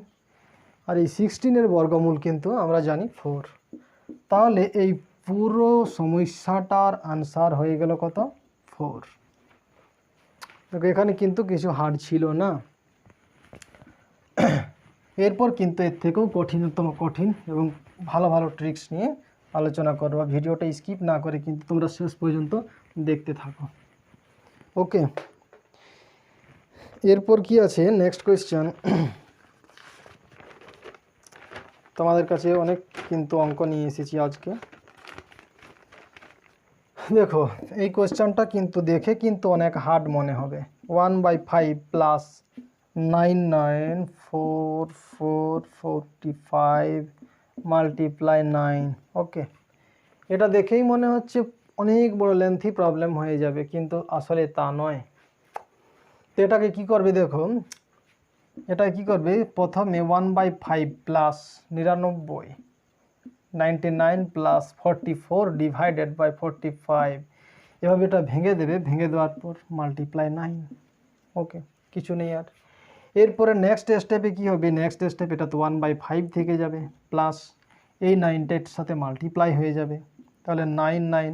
আর এই 16-এর বর্গমূল কিন্তু আমরা জানি 4। তাহলে এই পুরো সমস্যাটার আনসার হয়ে গেল কত 4। দেখো এখানে কিন্তু কিছু হার্ড ছিল না। এরপর কিন্তু এর থেকেও কঠিনতম কঠিন এবং ভালো ভালো ট্রিক্স নিয়ে আলোচনা করবো। ভিডিওটা স্কিপ না করে কিন্তু তোমরা শেষ পর্যন্ত দেখতে থাকো। ওকে, এরপর কি আছে নেক্সট কোয়েশ্চেন। তোমাদের কাছে অনেক কিন্তু অঙ্ক নিয়ে এসেছি আজকে। দেখো এই কোয়েশ্চেনটা কিন্তু দেখে কিন্তু অনেক হার্ড মনে হবে। 1/5 প্লাস 99445 মাল্টিপ্লাই 9। ওকে, এটা দেখেই মনে হচ্ছে অনেক বড় লেন্থি প্রবলেম হয়ে যাবে, কিন্তু আসলে তা নয়। তো এটাকে কি করবে দেখো, এটা কি করবে প্রথমে 1/5 প্লাস 99 প্লাস 44 ডিভাইডেড বাই 45, এভাবে এটা ভেঙে দেবে। ভেঙে দেওয়ার পর মাল্টিপ্লাই 9। ওকে, কিছু নেই আর। এরপরে নেক্সট স্টেপে কি হবে, নেক্সট স্টেপ এটা তো 1/5 থেকে যাবে, প্লাস এই 9টার সাথে মাল্টিপ্লাই হয়ে যাবে, তাহলে 9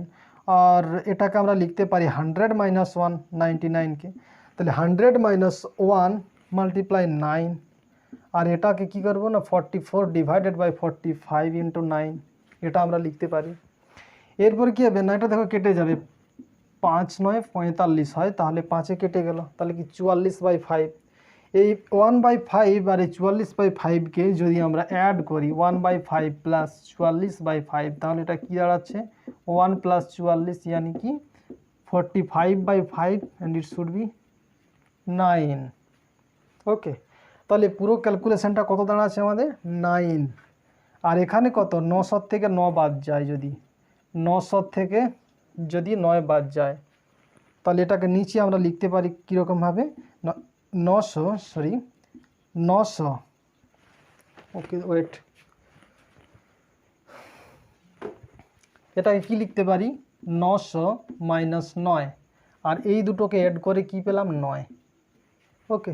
আর এটাকে আমরা লিখতে পারি 100 মাইনাস 1 99কে, তাহলে 100 মাইনাস 1 মাল্টিপ্লাই 9, আর এটাকে কি করব না 44 ডিভাইডেড বাই 45 ইন্টু 9, এটা আমরা লিখতে পারি। এরপর কি হবে না, এটা দেখো কেটে যাবে, 5 9 45 হয়, তাহলে 5-এ কেটে গেল, তাহলে কি 44/5। এই 1/5 আর এই 44/5কে যদি আমরা অ্যাড করি 1/5 প্লাস 44/5, তাহলে এটা কি দাঁড়াচ্ছে 1 প্লাস 44 यानी कि 45/5 অ্যান্ড ইট শুড বি 9। ওকে, তাহলে পুরো ক্যালকুলেশনটা কত দাঁড়াচ্ছে আমাদের 9। আর এখানে কত 900 থেকে 9 বাদ যায়, যদি 900 থেকে যদি 9 বাদ যায়, তাহলে এটাকে নিচে আমরা লিখতে পারি কীরকমভাবে 900 ওকে ওয়েট, এটাকে কি লিখতে পারি 900 মাইনাস 9, আর এই দুটোকে অ্যাড করে কি পেলাম 9। ওকে,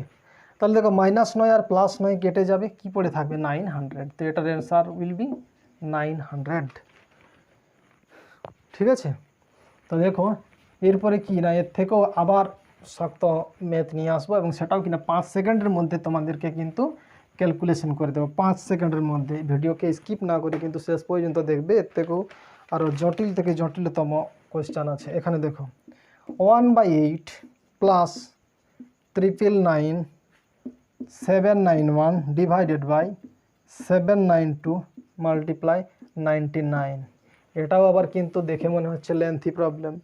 তাহলে দেখো -9 আর +9 কেটে যাবে, কি পড়ে থাকবে 900, তো এটার অ্যান্সার উইল বি 900। ঠিক আছে, তো দেখো এরপরে কি না এর থেকেও আবার শক্ত ম্যাথ নিয়ে আসবো, এবং সেটাও কিনা 5 সেকেন্ডের মধ্যে তোমাদেরকে কিন্তু ক্যালকুলেশন করে দেবো। 5 সেকেন্ডের মধ্যে, ভিডিওকে স্কিপ না করে কিন্তু শেষ পর্যন্ত দেখবে। এর থেকেও আরও জটিল থেকে জটিলতম কোয়েশ্চান আছে। এখানে দেখো 1/8 প্লাস 999 791 ডিভাইডেড বাই 792 মাল্টিপ্লাই 99, এটাও আবার কিন্তু দেখে মনে হচ্ছে লেন্থি প্রবলেম,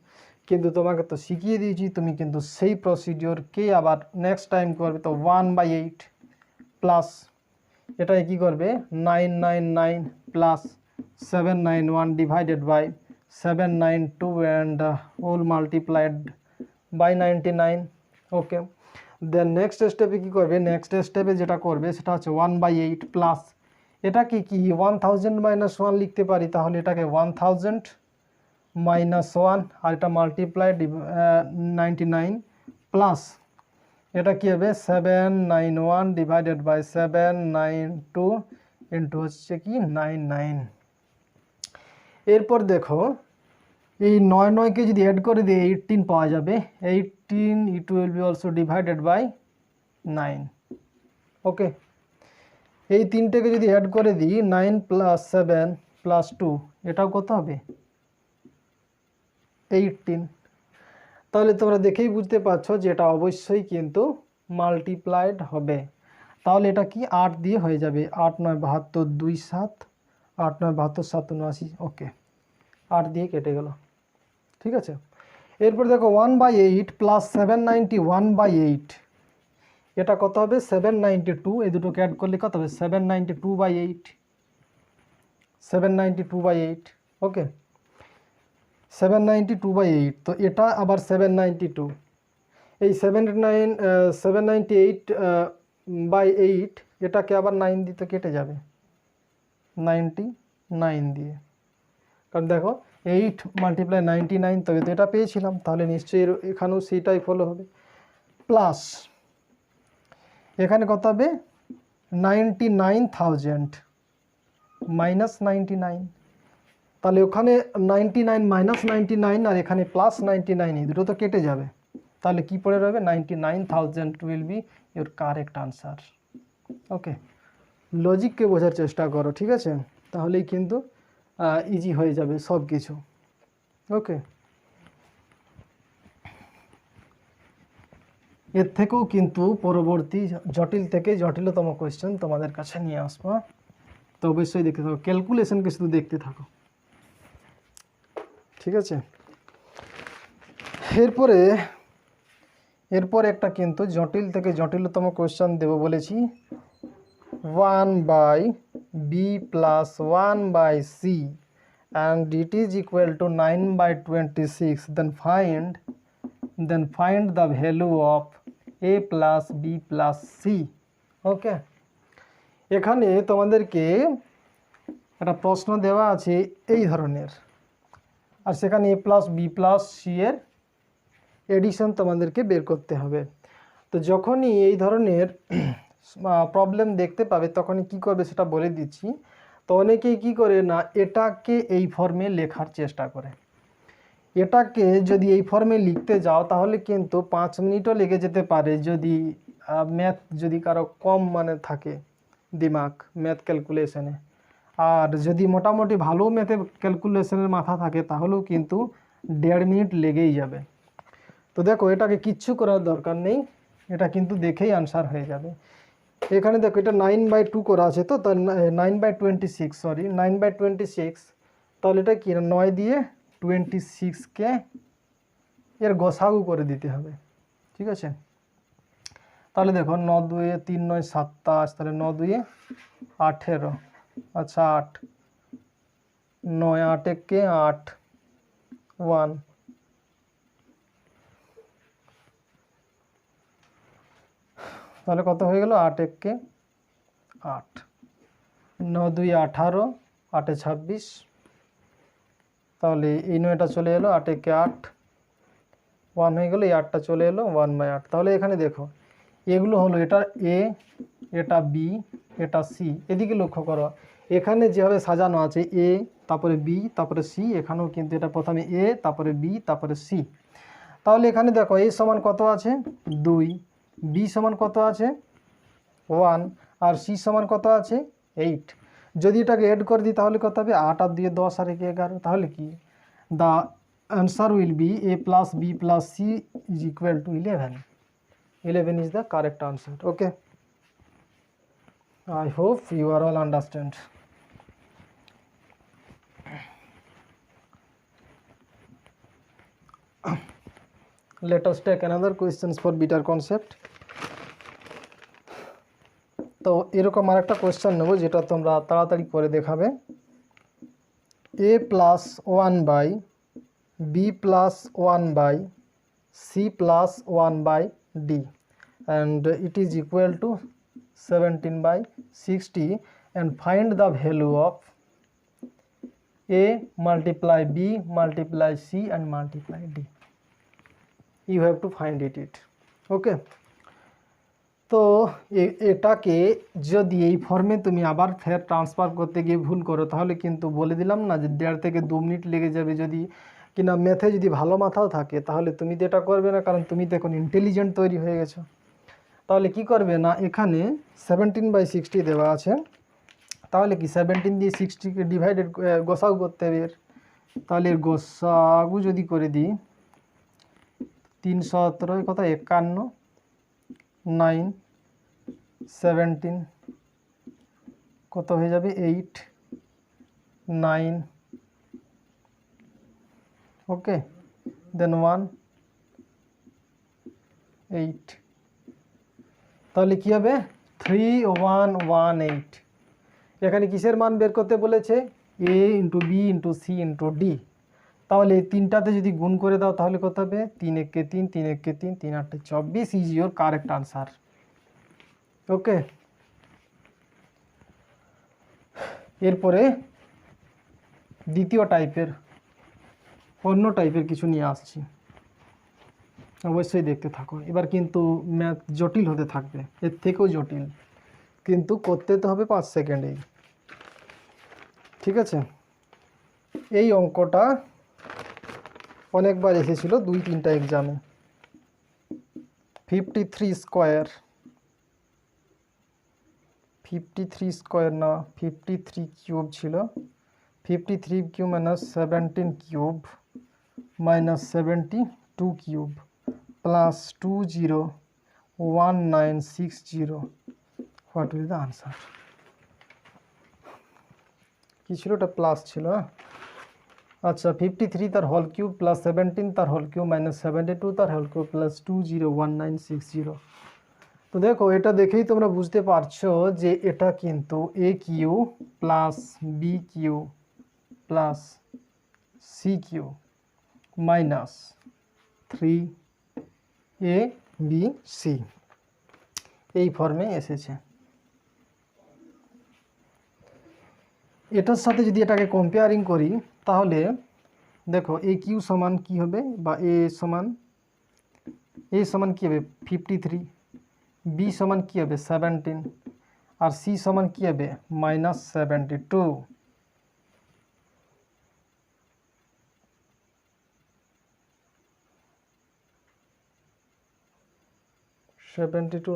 কিন্তু তোমাকে তো শিখিয়ে দিয়েছি, তুমি কিন্তু সেই প্রসিডিওরকেই আবার নেক্সট টাইম করবে। তো 1/8 প্লাস এটাই কি করবে 999 plus 791 divided by 792 and whole multiplied by 99। Okay, then next স্টেপে কী করবে, নেক্সট স্টেপে যেটা করবে সেটা হচ্ছে 1/8 প্লাস এটাকে কি 1000 মাইনাস 1 লিখতে পারি, তাহলে এটাকে 1000 মাইনাস 1 আর এটা মাল্টিপ্লাই 99 প্লাস এটা কি হবে 791 ডিভাইডেড বাই 792 ইন্টু হচ্ছে কি 99। এরপর দেখো এই 9কে যদি অ্যাড করে দিই 18 পাওয়া যাবে, 18 it will be also divided by 9। Okay, এই তিনটেকে যদি অ্যাড করে দিই 9 প্লাস 7 প্লাস 2, এটাও কত হবে 18। তাহলে তোমরা দেখেই বুঝতে পারছো যে এটা অবশ্যই কিন্তু মাল্টিপ্লাইড হবে। তাহলে এটা কি 8 দিয়ে হয়ে যাবে, 8 9 72 2 7, 8 9 72 7 79। ওকে, 8 দিয়ে কেটে গেল। ঠিক আছে, এরপর দেখো 1/8 প্লাস 791/8, এটা কত হবে 792, এই দুটোকে অ্যাড করলে কত হবে 792/8, 792/8। ওকে, 792/8, তো এটা আবার 792, এই 798/8 এটাকে আবার 9 দিতে কেটে যাবে 90 9 দিয়ে, কারণ দেখো 8 মাল্টিপ্লাই 99, তবে তো এটা পেয়েছিলাম, তাহলে নিশ্চয়ই এখানেও সেইটাই ফলো হবে। প্লাস এখানে কত হবে 99,000 মাইনাস 99, তাহলে ওখানে 99 মাইনাস 99 আর এখানে প্লাস 99, এই দুটো তো কেটে যাবে, তাহলে কি পড়ে রবে 99,000 will be your correct answer. Okay, লজিককে বোঝার চেষ্টা করো, ঠিক আছে, তাহলেই কিন্তু ইজি হয়ে যাবে সব কিছু। ওকে, এর থেকেও কিন্তু পরবর্তী জটিল থেকে জটিলতম কোয়েশ্চেন তোমাদের কাছে নিয়ে আসবো, তো অবশ্যই দেখতে থাকো, ক্যালকুলেশনকে শুধু দেখতে থাকো, ঠিক আছে। এরপর একটা কিন্তু জটিল থেকে জটিলতম কোয়েশ্চেন দেব বলেছি, 1/b plus 1/c and it is equal to 9/26, then find the value of a plus b plus c। ওকে, এখানে তোমাদেরকে একটা প্রশ্ন দেওয়া আছে এই ধরনের, আর সেখানে a plus b plus c এর এডিশন তোমাদেরকে বের করতে হবে। তো যখনই এই ধরনের প্রবলেম দেখতে পাবে তখনই কি করবে সেটা বলে দিচ্ছি। তো অনেকেই কি করে না, এটাকে এই ফর্মে লেখার চেষ্টা করে, এটাকে যদি এই ফর্মে লিখতে যাও তাহলে কিন্তু 5 মিনিটও লেগে যেতে পারে, যদি ম্যাথ যদি কারো কম মানে থাকে দিমাগ ম্যাথ ক্যালকুলেশনে, আর যদি মোটামুটি ভালো ম্যাথে ক্যালকুলেশনের মাথা থাকে তাহলেও কিন্তু 1.5 মিনিট লেগেই যাবে। তো দেখো, এটাকে কিচ্ছু করার দরকার নেই, এটা কিন্তু দেখেই আনসার হয়ে যাবে। এখানে দেখো এটা 9/2 করা আছে, তো 9/26, সরি 9/26, তাহলে এটা কি 9 দিয়ে 26কে এর গসাগু করে দিতে হবে, ঠিক আছে। তাহলে দেখো 9 2 3 9 27, তাহলে 9 2 18, আচ্ছা 8 9 8 1 8 1, তাহলে কত হয়ে গেল 8 1 8, 9 2 18, 8 26, তাহলে এই 9টা চলে এলো, 8 1 8, 1 হয়ে গেল, এই 8টা চলে এলো 1/8। তাহলে এখানে দেখো এগুলো হলো, এটা এ, এটা বি, এটা সি। এদিকে লক্ষ্য করো, এখানে যেভাবে সাজানো আছে এ তারপরে বি তারপরে সি, এখানেও কিন্তু এটা প্রথমে এ তারপরে বি তারপরে সি। তাহলে এখানে দেখো এ সমান কত আছে 2, বি সমান কত আছে 1, আর সি সমান কত আছে 8। যদি এটাকে এড করে দিই তাহলে কত হবে 8 আর 2 10 আর 1 11, তাহলে কি the answer will be a plus b plus c is equal to 11। 11 is the correct answer. Okay, I hope you are all understand. Let us take another questions for bitter concept. তো এরকম আরেকটা question নেব যেটা তোমরা তাড়াতাড়ি করে দেখাবে। a plus 1/b plus 1/c plus 1/d and it is equal to 17/60, and find the value of a multiply b multiply c and multiply d. You have to find it. Okay, তো এটাকে যদি এই ফর্মে তুমি আবার ফের transfer করতে গিয়ে ভুল করো তাহলে কিন্তু বলে দিলাম না যে 1.5 থেকে 2 মিনিট লেগে যাবে। যদি কিনা ম্যাথে যদি ভালো মাথাও থাকে তাহলে তুমি তো এটা করবে না, কারণ তুমি তো এখন ইন্টেলিজেন্ট তৈরি হয়ে গেছো। তাহলে কি করবে না, এখানে 17/60 দেওয়া আছে, তাহলে কি 17 দিয়ে 60কে ডিভাইডেড গোসাগু করতে হবে এর, তাহলে এর গোসাগু যদি করে দিই 317 কত 51, 9 17 কত হয়ে যাবে 8 9, ওকে, দেন 1 8, তাহলে কি হবে 3118। এখানে কিসের মান বের করতে বলেছে a into B into C into D. তাহলে এই তিনটাতে যদি গুণ করে দাও তাহলে কত হবে 3 1 3 3 1 3 3 8 24 ইজ ইয়োর কারেক্ট আনসার। ওকে, এরপরে দ্বিতীয় টাইপের অন্য টাইপের কিছু নিয়ে আসছি, অবশ্যই দেখতে থাকো। এবার কিন্তু ম্যাথ জটিল হতে থাকবে, এর থেকেও জটিল, কিন্তু করতে তো হবে 5 সেকেন্ডেই। ঠিক আছে, এই অঙ্কটা অনেকবার এসেছিল 2-3টা এক্সামে। 53 স্কোয়ার, 53 স্কোয়ার না 53 কিউব ছিল, 53 cube minus 17 cube minus 72 cube plus 201960, what will the answer? কি ছিল ওটা? প্লাস ছিল। আচ্ছা, 53 তার হোল কিউব প্লাস 17 তার হোল কিউব মাইনাস 72 তার হোল কিউব প্লাস 201960। তো দেখো, এটা দেখেই তোমরা বুঝতে পারছো যে এটা কিন্তু a cube plus b cube plus c cube minus 3abc এই ফর্মে এসেছে। এটার সাথে যদি এটাকে কম্পেয়ারিং করি তাহলে দেখো এ কিউ সমান কি হবে, বা এ সমান কি হবে 53, বি সমান কি হবে 17, আর সি সমান কি হবে মাইনাস 72।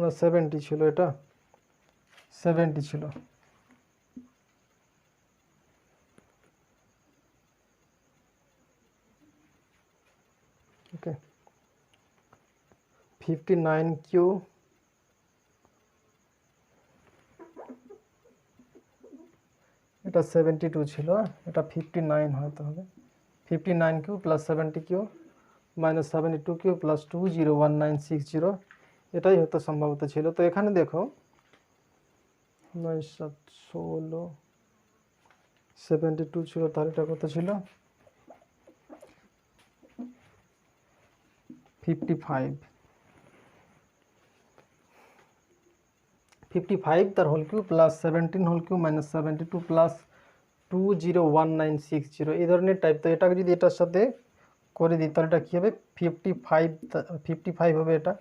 না 70 ছিল, এটা 70 ছিল। ওকে, 59 কিউ এটা 72 ছিল, এটা 59 হয়তো হবে। 59 q plus 70 q minus 72 q plus 201960, এটাই হয়তো সম্ভবত ছিল। তো এখানে দেখো 9 7 16 72 ছিল, তার এটা কত ছিল 55, 55 তার whole q plus 17 whole q minus 72 plus 201960, এই ধরনের টাইপ। তো এটাকে যদি এটার সাথে করে দিই তাহলে এটা কী হবে 55 হবে এটা।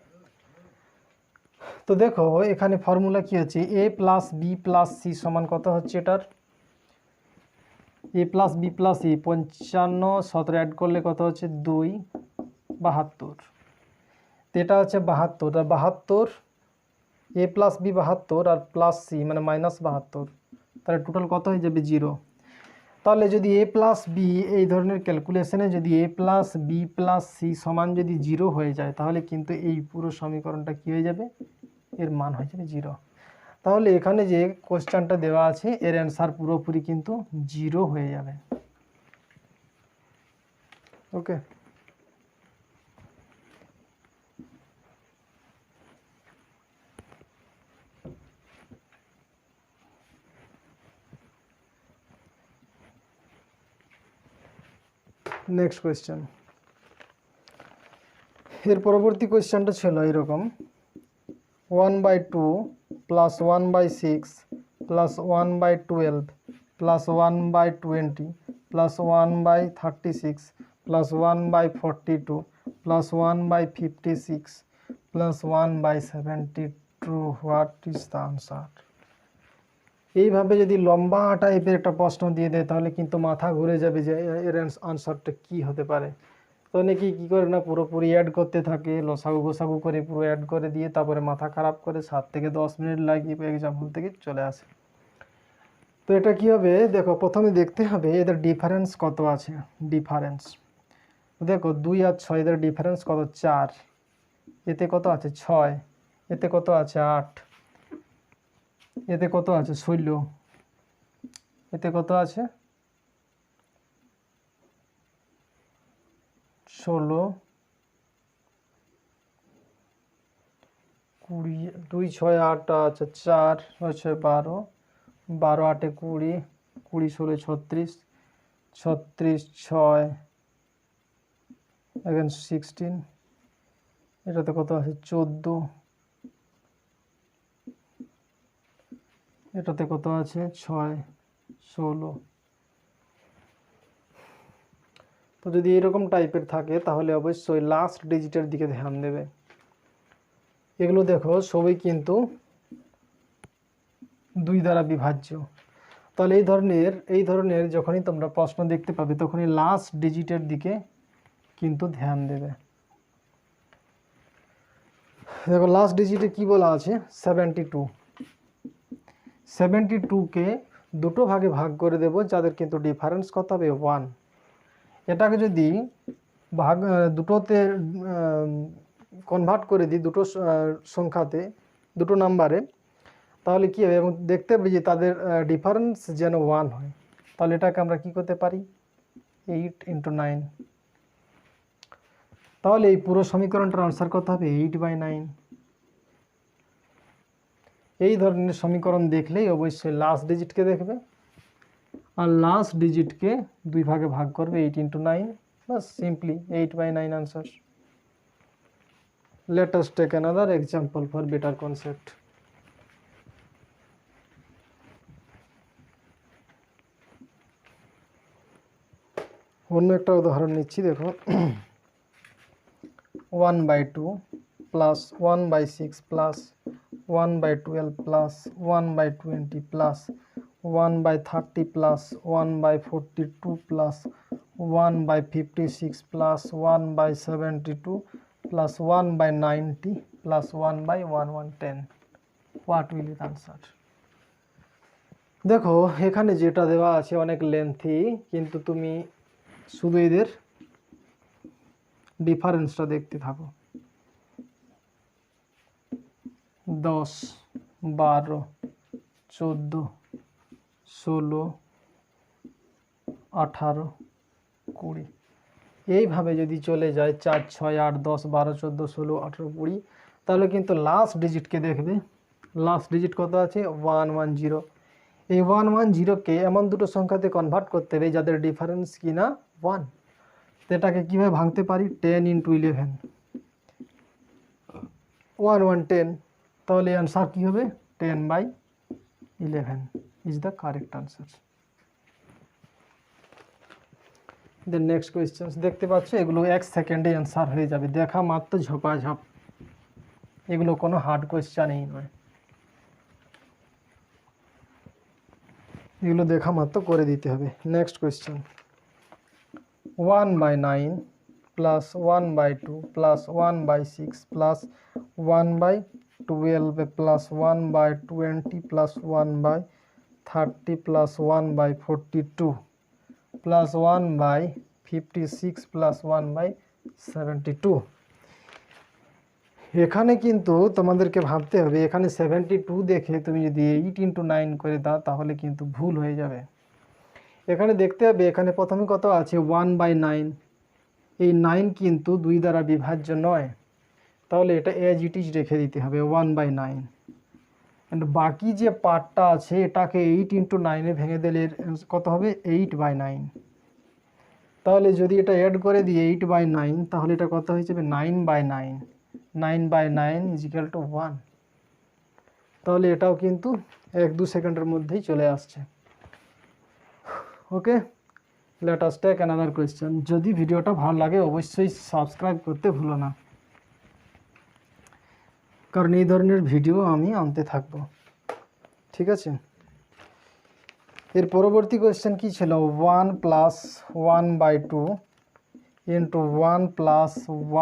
তো দেখো এখানে ফর্মুলা কি হচ্ছে, a plus b plus c সমান কত হচ্ছে এটার, a plus b plus c 55 17 add করলে কত হচ্ছে 2 72, তো এটা হচ্ছে 72, আর 72 এ প্লাস বি 72 আর প্লাস সি মানে মাইনাস 72, তাহলে টোটাল কত হয়ে যাবে 0। তাহলে যদি এ প্লাস বি এই ধরনের ক্যালকুলেশনে যদি এ প্লাস বি প্লাস সি সমান যদি 0 হয়ে যায় তাহলে কিন্তু এই পুরো সমীকরণটা কী হয়ে যাবে, এর মান হয়ে যাবে 0। তাহলে এখানে যে কোশ্চেনটা দেওয়া আছে এর অ্যান্সার পুরোপুরি কিন্তু 0 হয়ে যাবে। ওকে, নেক্সট কোয়েশ্চেন। এর পরবর্তী কোয়েশ্চেনটা ছিল এরকম, 1/2 plus 1/6 plus 1/12 plus 1/20 plus 1/36 plus 1/42 plus 1/56 plus 1/72, what is the answer? এইভাবে যদি লম্বা টাইপের একটা প্রশ্ন দিয়ে দেয় তাহলে কিন্তু মাথা ঘুরে যাবে যে এর আনসারটা কি হতে পারে। তো অনেকেই কী করে না, পুরোপুরি অ্যাড করতে থাকে, লসাগু গোসাগু করে পুরো অ্যাড করে দিয়ে তারপরে মাথা খারাপ করে 7 থেকে 10 মিনিট লাগিয়ে এক্সাম হল থেকে চলে আসে। তো এটা কী হবে, দেখো প্রথমে দেখতে হবে এদের ডিফারেন্স কত আছে। ডিফারেন্স দেখো 2 আর 6 এদের ডিফারেন্স কত 4, এতে কত আছে 6, এতে কত আছে 8, এতে কত আছে 16, এতে কত আছে 16, 20, 2 6 8 আছে 4 6 12, 12 8 20, 20 16 36, 36 6 এখানে 16, এটাতে কত আছে 14, এটাতে কত আছে 6 16, তো যদি এরকম টাইপের থাকে তাহলে অবশ্যই লাস্ট ডিজিটের দিকে ধ্যান দেবে। এগুলো দেখো সবই কিন্তু 2 দ্বারা বিভাজ্য। তাহলে এই ধরনের যখনই তোমরা প্রশ্ন দেখতে পাবে তখনই লাস্ট ডিজিটের দিকে কিন্তু ধ্যান দেবে। দেখো লাস্ট ডিজিটে কি বলা আছে, 72। 72কে দুটো ভাগে ভাগ করে দেব, যাদের কিন্তু ডিফারেন্স কত হবে 1। এটাকে যদি দুটোতে কনভার্ট করে দিই, দুটো সংখ্যাতে, দুটো নাম্বারে, তাহলে কী হবে, এবং দেখতে হবে যে তাদের ডিফারেন্স যেন 1 হয়। তাহলে এটাকে আমরা কি করতে পারি, 8 × 9। তাহলে এই পুরো সমীকরণটার আনসার কত হবে, 8/9। এই ধরনের সমীকরণ দেখলেই অবশ্যই লাস্ট ডিজিটকে দেখবে, আর লাস্ট ডিজিটকে 2 ভাগে ভাগ করবে, 8 × 9, বাস simply 8/9 answer. Let us take another example for better concept. অন্য একটা উদাহরণ নিচ্ছি, দেখো 1/2 plus 1/6 plus 1/12 plus 1/20 plus 1/30 plus 1/42 plus 1/56 plus 1/72 plus 1/90 plus 1/1110। What will it answer? দেখো এখানে যেটা দেওয়া আছে অনেক লেন্থি, কিন্তু তুমি শুধু এদের ডিফারেন্সটা দেখতে থাকো। 10, 12, 14, 16, 18, 20 এইভাবে যদি চলে যায় 4, 6, 8, 10, 12, 14, 16, 18, 20, তাহলে কিন্তু লাস্ট ডিজিটকে দেখবে। লাস্ট ডিজিট কত আছে, 110। এই 110কে এমন দুটো সংখ্যাতে কনভার্ট করতে হবে যাদের ডিফারেন্স কিনা 1। তো এটাকে কীভাবে ভাঙতে পারি, 10 × 11, 110। তাহলে অ্যান্সার কী হবে, 10/11 is the correct answer. Then next question দেখতে পাচ্ছ, এগুলো 1 সেকেন্ডে অ্যান্সার হয়ে যাবে, দেখা মাত্র ঝপাঝপ। এগুলো কোনো হার্ড কোয়েশ্চেনই নয়, এগুলো দেখা মাত্র করে দিতে হবে। Next question, 1/9 plus 1/2 plus 1/6 plus 1/12 plus 1/20 plus 1/30 plus 1/42 plus 1/56 plus 1/72। এখানে কিন্তু তোমাদেরকে ভাবতে হবে, এখানে 72 দেখে তুমি যদি 8 × 9 করে দাও তাহলে কিন্তু ভুল হয়ে যাবে। এখানে দেখতে হবে, এখানে প্রথমে কত আছে, 1/9। এই 9 কিন্তু 2 দ্বারা বিভাজ্য নয়, তাহলে এটা এজ ইট ইজ রেখে দিতে হবে 1/9। অ্যান্ড বাকি যে পার্টটা আছে এটাকে 8 × 9-এ ভেঙে দিলে কত হবে, 8/9। তাহলে যদি এটা অ্যাড করে দিই 8/9, তাহলে এটা কত হয়ে যাবে, 9/9। 9/9 = 1। তাহলে এটাও কিন্তু 1-2 সেকেন্ডের মধ্যেই চলে আসছে। Okay, let us take another question. যদি ভিডিওটা ভালো লাগে অবশ্যই সাবস্ক্রাইব করতে ভুলো না, কারণ এই ধরনের ভিডিও আমি আনতে থাকবো, ঠিক আছে। এর পরবর্তী কোয়েশ্চেন কি ছিল, 1 + 1/2 × 1 +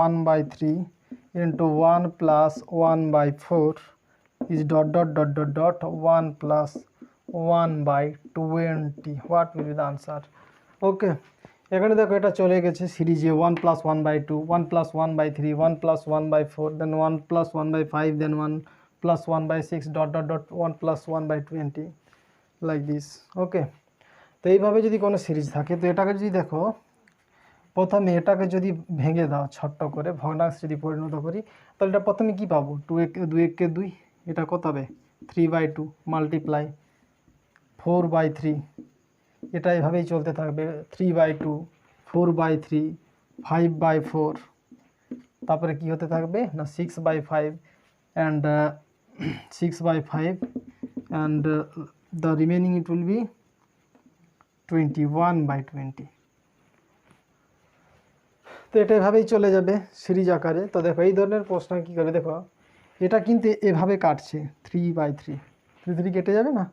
1/3 × 1 + 1/4 is ... 1 + 1/20। What will be the answer? Okay, এখানে দেখো এটা চলে গেছে সিরিজে 1 + 1/2, 1 + 1/3, 1 + 1/4, দেন 1 + 1/5, দেন 1 + 1/6, ... 1 + 1/20, লাইক দিস। ওকে, তো এইভাবে যদি কোনো সিরিজ থাকে, তো এটাকে যদি দেখো, প্রথমে এটাকে যদি ভেঙে দাও ছোট্ট করে, ভগ্নাংশ যদি পরিণত করি, তাহলে এটা প্রথমে কি পাবো, 2 × 2, এটা কত হবে, 3/2 মাল্টিপ্লাই 4/3, এটা এভাবেই চলতে থাকবে, 3/2, 4/3, 5/4, তারপরে কি হতে থাকবে না 6/5 and 6/5 and the remaining it will be 21/20. তো এটা এভাবেই চলে যাবে সিরিজ আকারে। তো দেখো এই ধরনের প্রশ্ন কী করে, দেখো এটা কিন্তু এভাবে কাটছে 3/3, 3 কেটে যাবে না,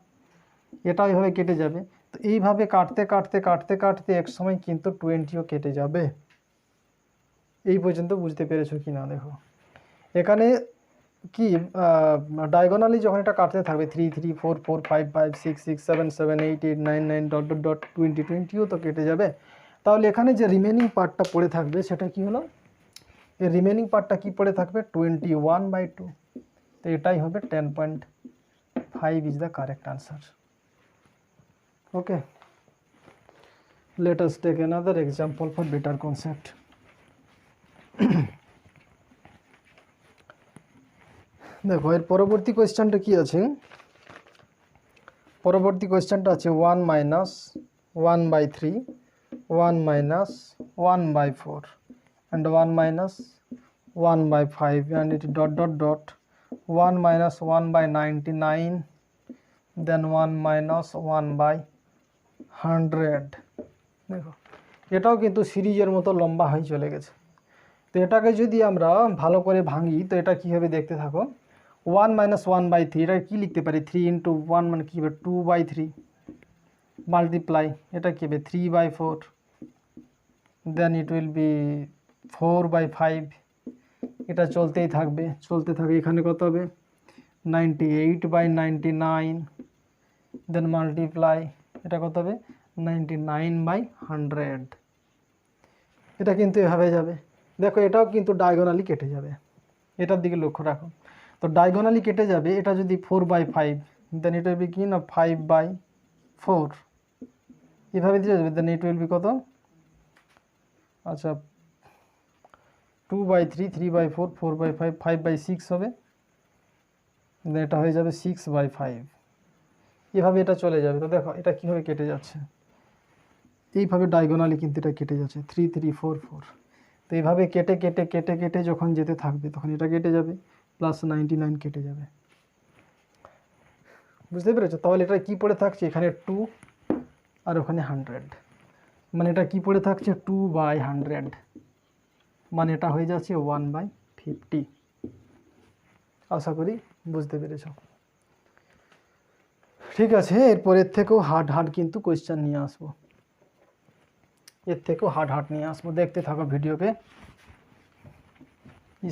এটাও এভাবে কেটে যাবে। তো এইভাবে কাটতে কাটতে কাটতে কাটতে এক সময় কিন্তু 20ও কেটে যাবে। এই পর্যন্ত বুঝতে পেরেছো কি না? দেখো এখানে কি ডায়াগোনালি যখন এটা কাটতে থাকবে 3 3 4 4 5 5 6 6 7 7 8 8 9 9 ডট ডট ডট 20 20ও তো কেটে যাবে। তাহলে এখানে যে রিমেনিং পার্টটা পড়ে থাকবে সেটা কি হলো, এই রিমেনিং পার্টটা কি পড়ে থাকবে 21/2। তো এটাই হবে 10.5 is the correct answer. Okay, let us take another example for better concept. দেখো এর পরবর্তী কোয়েশ্চেনটা কি আছে, পরবর্তী কোয়েশ্চেনটা আছে 1 minus 1/3, 1 minus 1/4 and 1 minus 1/5 and it dot dot dot 1 minus 1/99 then 1 minus 1/100। দেখো এটাও কিন্তু সিরিজের মতো লম্বা হয়ে চলে গেছে। তো এটাকে যদি আমরা ভালো করে ভাঙি তো এটা কী হবে দেখতে থাকো। 1 minus 1/3, এটা কি লিখতে পারি 3 into 1 মানে কী হবে 2/3 মাল্টিপ্লাই এটা কী হবে 3/4 দেন ইট উইল বি 4/5। এটা চলতেই থাকবে চলতে থাকে, এখানে কত হবে 98/99 দেন মাল্টিপ্লাই এটা কত হবে 99/100। এটা কিন্তু এভাবে যাবে। দেখো এটাও কিন্তু ডায়াগোনালি কেটে যাবে, এটার দিকে লক্ষ্য রাখো। তো ডায়াগোনালি কেটে যাবে, এটা যদি 4/5 দেন এটা হবে কি না 5/4 এভাবে দিয়ে যাবে, দেন ইট উইল বি কত, আচ্ছা 2/3 3/4 4/5 5/6 হবে, দেন এটা হয়ে যাবে 6/5। এভাবে এটা চলে যাবে। তো দেখো এটা কীভাবে কেটে যাচ্ছে, এইভাবে ডায়াগোনালি কিন্তু এটা কেটে যাচ্ছে 3 3 4 4। তো এইভাবে কেটে কেটে কেটে কেটে যখন যেতে থাকবে তখন এটা কেটে যাবে প্লাস 99 কেটে যাবে। বুঝতে পেরেছো? তাহলে এটা কি পড়ে থাকছে এখানে 2 আর ওখানে 100, মানে এটা কি পড়ে থাকছে 2/100, মানে এটা হয়ে যাচ্ছে 1/50। আশা করি বুঝতে পেরেছো। ঠিক আছে, এরপরের থেকেও হার্ড হার্ড কিন্তু কোয়েশ্চেন নিয়ে আসবো, এর থেকেও হার্ড হার্ড নিয়ে আসবো। দেখতে থাকো ভিডিওকে,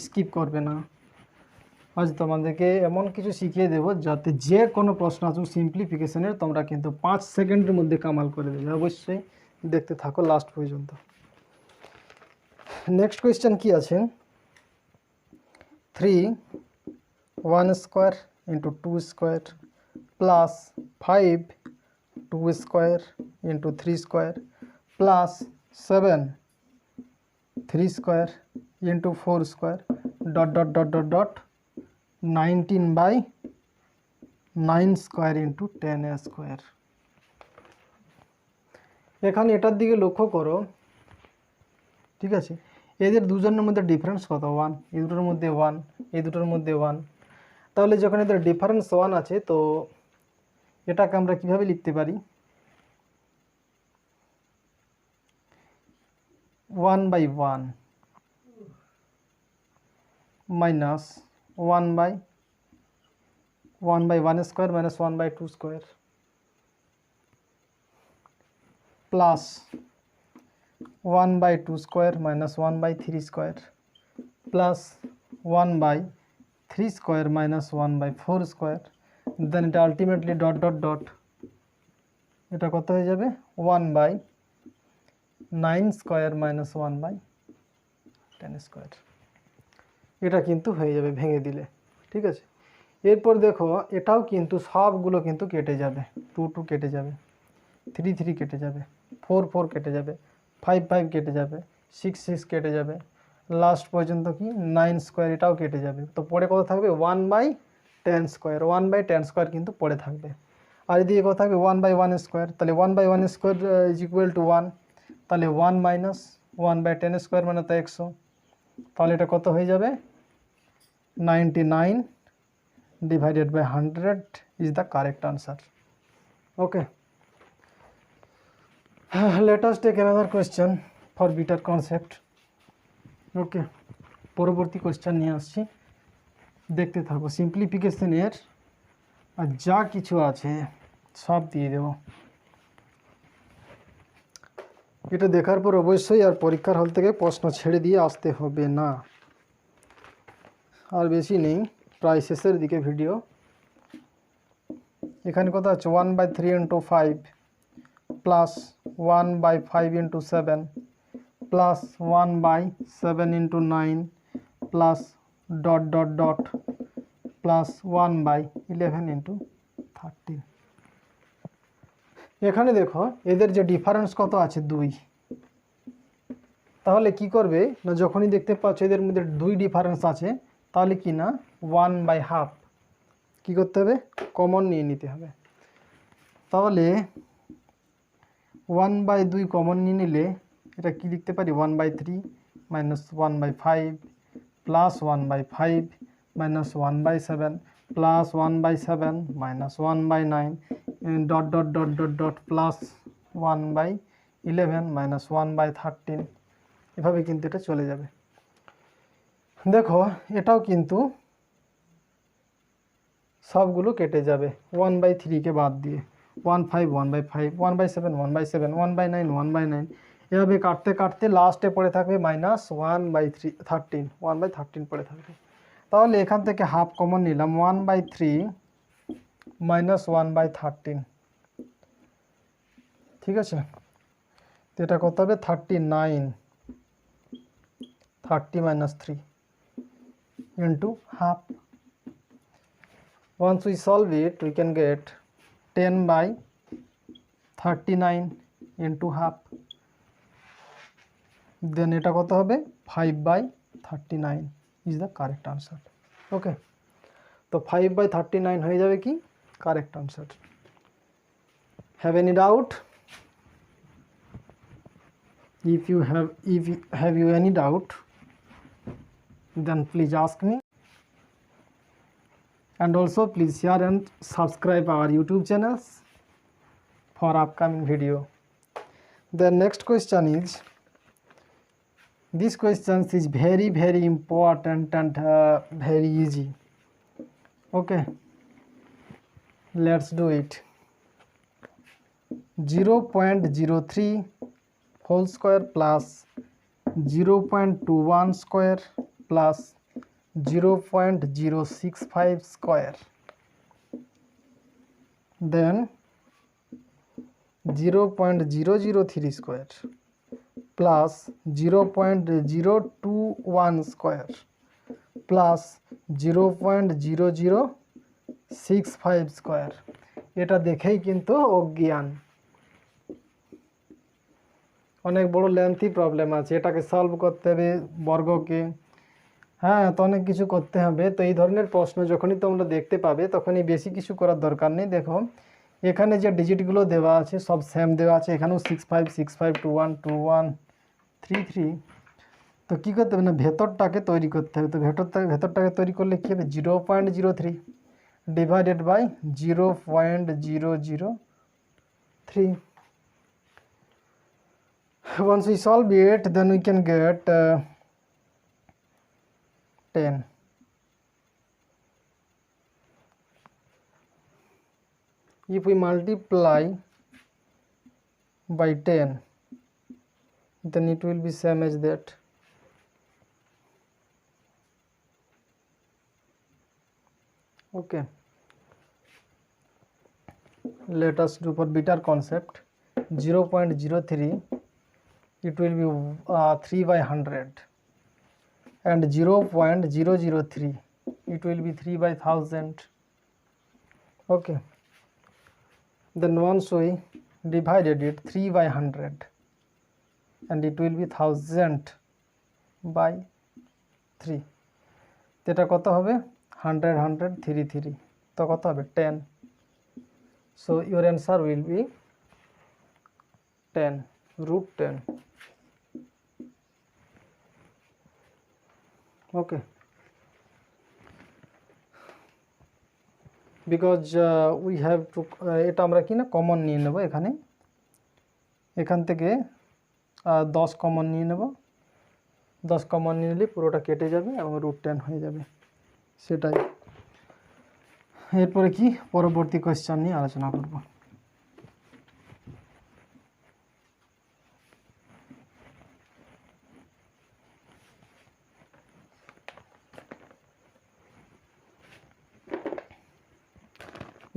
স্কিপ করবে না। আজ তোমাদেরকে এমন কিছু শিখিয়ে দেবো যাতে যে কোনো প্রশ্ন আসুক সিম্পলিফিকেশনের তোমরা কিন্তু 5 সেকেন্ডের মধ্যে কামাল করে দেবে। অবশ্যই দেখতে থাকো লাস্ট পর্যন্ত। নেক্সট কোয়েশ্চেন কি আছে, 3 1 square into 2 square plus 5 2 square into 3 square plus 7 3 square into 4 square dot dot dot dot dot 19/9 square into 10 square. এখানে এটার দিকে লক্ষ্য করো, ঠিক আছে, এদের দুজনের মধ্যে ডিফারেন্স কত 1, এই দুটোর মধ্যে 1, এই দুটোর মধ্যে 1। তাহলে যখন এদের ডিফারেন্স 1 আছে তো এটাকে আমরা কিভাবে লিখতে পারি 1/1 minus 1/1 square minus 1/2 square plus 1/2 square minus 1/3 square plus 1/3 square minus 1/4 square. Then এটা আলটিমেটলি ডট ডট ডট এটা কত হয়ে যাবে 1/9 স্কোয়ার মাইনাস 1/10 স্কোয়ার। এটা কিন্তু হয়ে যাবে ভেঙে দিলে, ঠিক আছে। এরপর দেখো এটাও কিন্তু সবগুলো কিন্তু কেটে যাবে, 2 2 কেটে যাবে, 3 3 কেটে যাবে, 4 4 কেটে যাবে, 5 5 কেটে যাবে, 6 6 কেটে যাবে, লাস্ট পর্যন্ত কি 9 স্কোয়ার এটাও কেটে যাবে। তো পরে কত থাকবে 1/10 স্কোয়ার, 1/10 স্কোয়ার কিন্তু পড়ে থাকবে। আর এদিকে কত থাকবে 1/1 স্কোয়ার, তাহলে 1/1 স্কোয়ার ইজ ইকুয়াল টু 1, তাহলে 1 মাইনাস 1/10 স্কোয়ার মানে তো 100। তাহলে এটা কত হয়ে যাবে 99 divided by 100 is the correct answer. Okay. Let us take another question for better concept. ওকে, পরবর্তী কোশ্চেন নিয়ে আসছি, দেখতে থাকো। সিম্পলিফিকেশনের আর যা কিছু আছে সব দিয়ে দেব। এটা দেখার পর অবশ্যই আর পরীক্ষার হল থেকে প্রশ্ন ছেড়ে দিয়ে আসতে হবে না। আর বেশি নেই, প্রায় শেষের দিকে ভিডিও। এখানে কথা আছে 1/3 into 5 plus 1/5 into 7 plus 1/7 into 9 plus dot dot dot plus 1/11 into 13। এখানে দেখো এদের যে ডিফারেন্স কত আছে 2। তাহলে কি করবে না, যখনই দেখতে পাচ্ছ এদের মধ্যে 2 ডিফারেন্স আছে, তাহলে কি না 1/2 কি করতে হবে, কমন নিয়ে নিতে হবে। তাহলে 1/2 কমন নিয়ে নিলে এটা কি লিখতে পারি, 1/3 minus 1/5 plus 1/5 minus 1/7 plus 1/7 minus 1/9 dot dot dot dot dot plus 1/11 minus 1/13। এভাবে কিন্তু এটা চলে যাবে। দেখো এটাও কিন্তু সবগুলো কেটে যাবে 1/3কে বাদ দিয়ে, 1/5 1/5 1/7 1/7 1/9 1/9, এভাবে কাটতে কাটতে লাস্টে পড়ে থাকবে মাইনাস 1/13 1/13 পড়ে থাকবে। তাহলে এখান থেকে হাফ কমন নিলাম, 1/3 মাইনাস 1/13, ঠিক আছে। তো এটা কত হবে 39, 30 minus 3 into half. Once we solve it, we can get 10/39 into half. Then এটা কত হবে 5/39 is the correct answer. Okay, তো 5/39 হয়ে যাবে কি correct answer. Have any doubt? If you have any doubt, then please ask me. And also please share and subscribe our YouTube channels for upcoming video. The next question is, this question is very very important and very easy. Okay, let's do it. 0.03 whole square plus 0.21 square plus 0.065 square, then 0.003 square plus 0.021 square plus 0.0065 square. এটা দেখেই কিন্তু অজ্ঞান, অনেক বড় lengthy problem আছে, এটাকে solve করতে হবে বর্গকে, হ্যাঁ তো অনেক কিছু করতে হবে। তো এই ধরনের প্রশ্ন যখনই তোমরা দেখতে পাবে তখনই বেশি কিছু করার দরকার নেই। দেখো এখানে যে ডিজিটগুলো দেওয়া আছে সব সেম দেওয়া আছে, এখানেও 65 65 21 21 33। তো কী করতে হবে না, ভেতরটাকে তৈরি করতে হবে। তো ভেতরটাকে তৈরি করলে কী হবে, 0.03 divided by 0.003। Once we solve it, then we can get 10. If we multiply by 10, then it will be same as that. Okay, let us do for better concept. 0.03, it will be 3/100, and 0.003, it will be 3/1000. Okay, then once we divided it 3/100, and it will be 1000/3, এটা কত হবে 100 100 3 3, তো কত হবে 10। So your answer will be 10, √10. Okay, because we have to এটা আমরা কি না কমন নিয়ে নেব, এখান থেকে 10 কমন নিয়ে নেব, 10 কমন নিয়ে নিলে পুরোটা কেটে যাবে এবং √10 হয়ে যাবে। সেটাই। এরপরে কি পরবর্তী কোয়েশ্চন নিয়ে আলোচনা করব।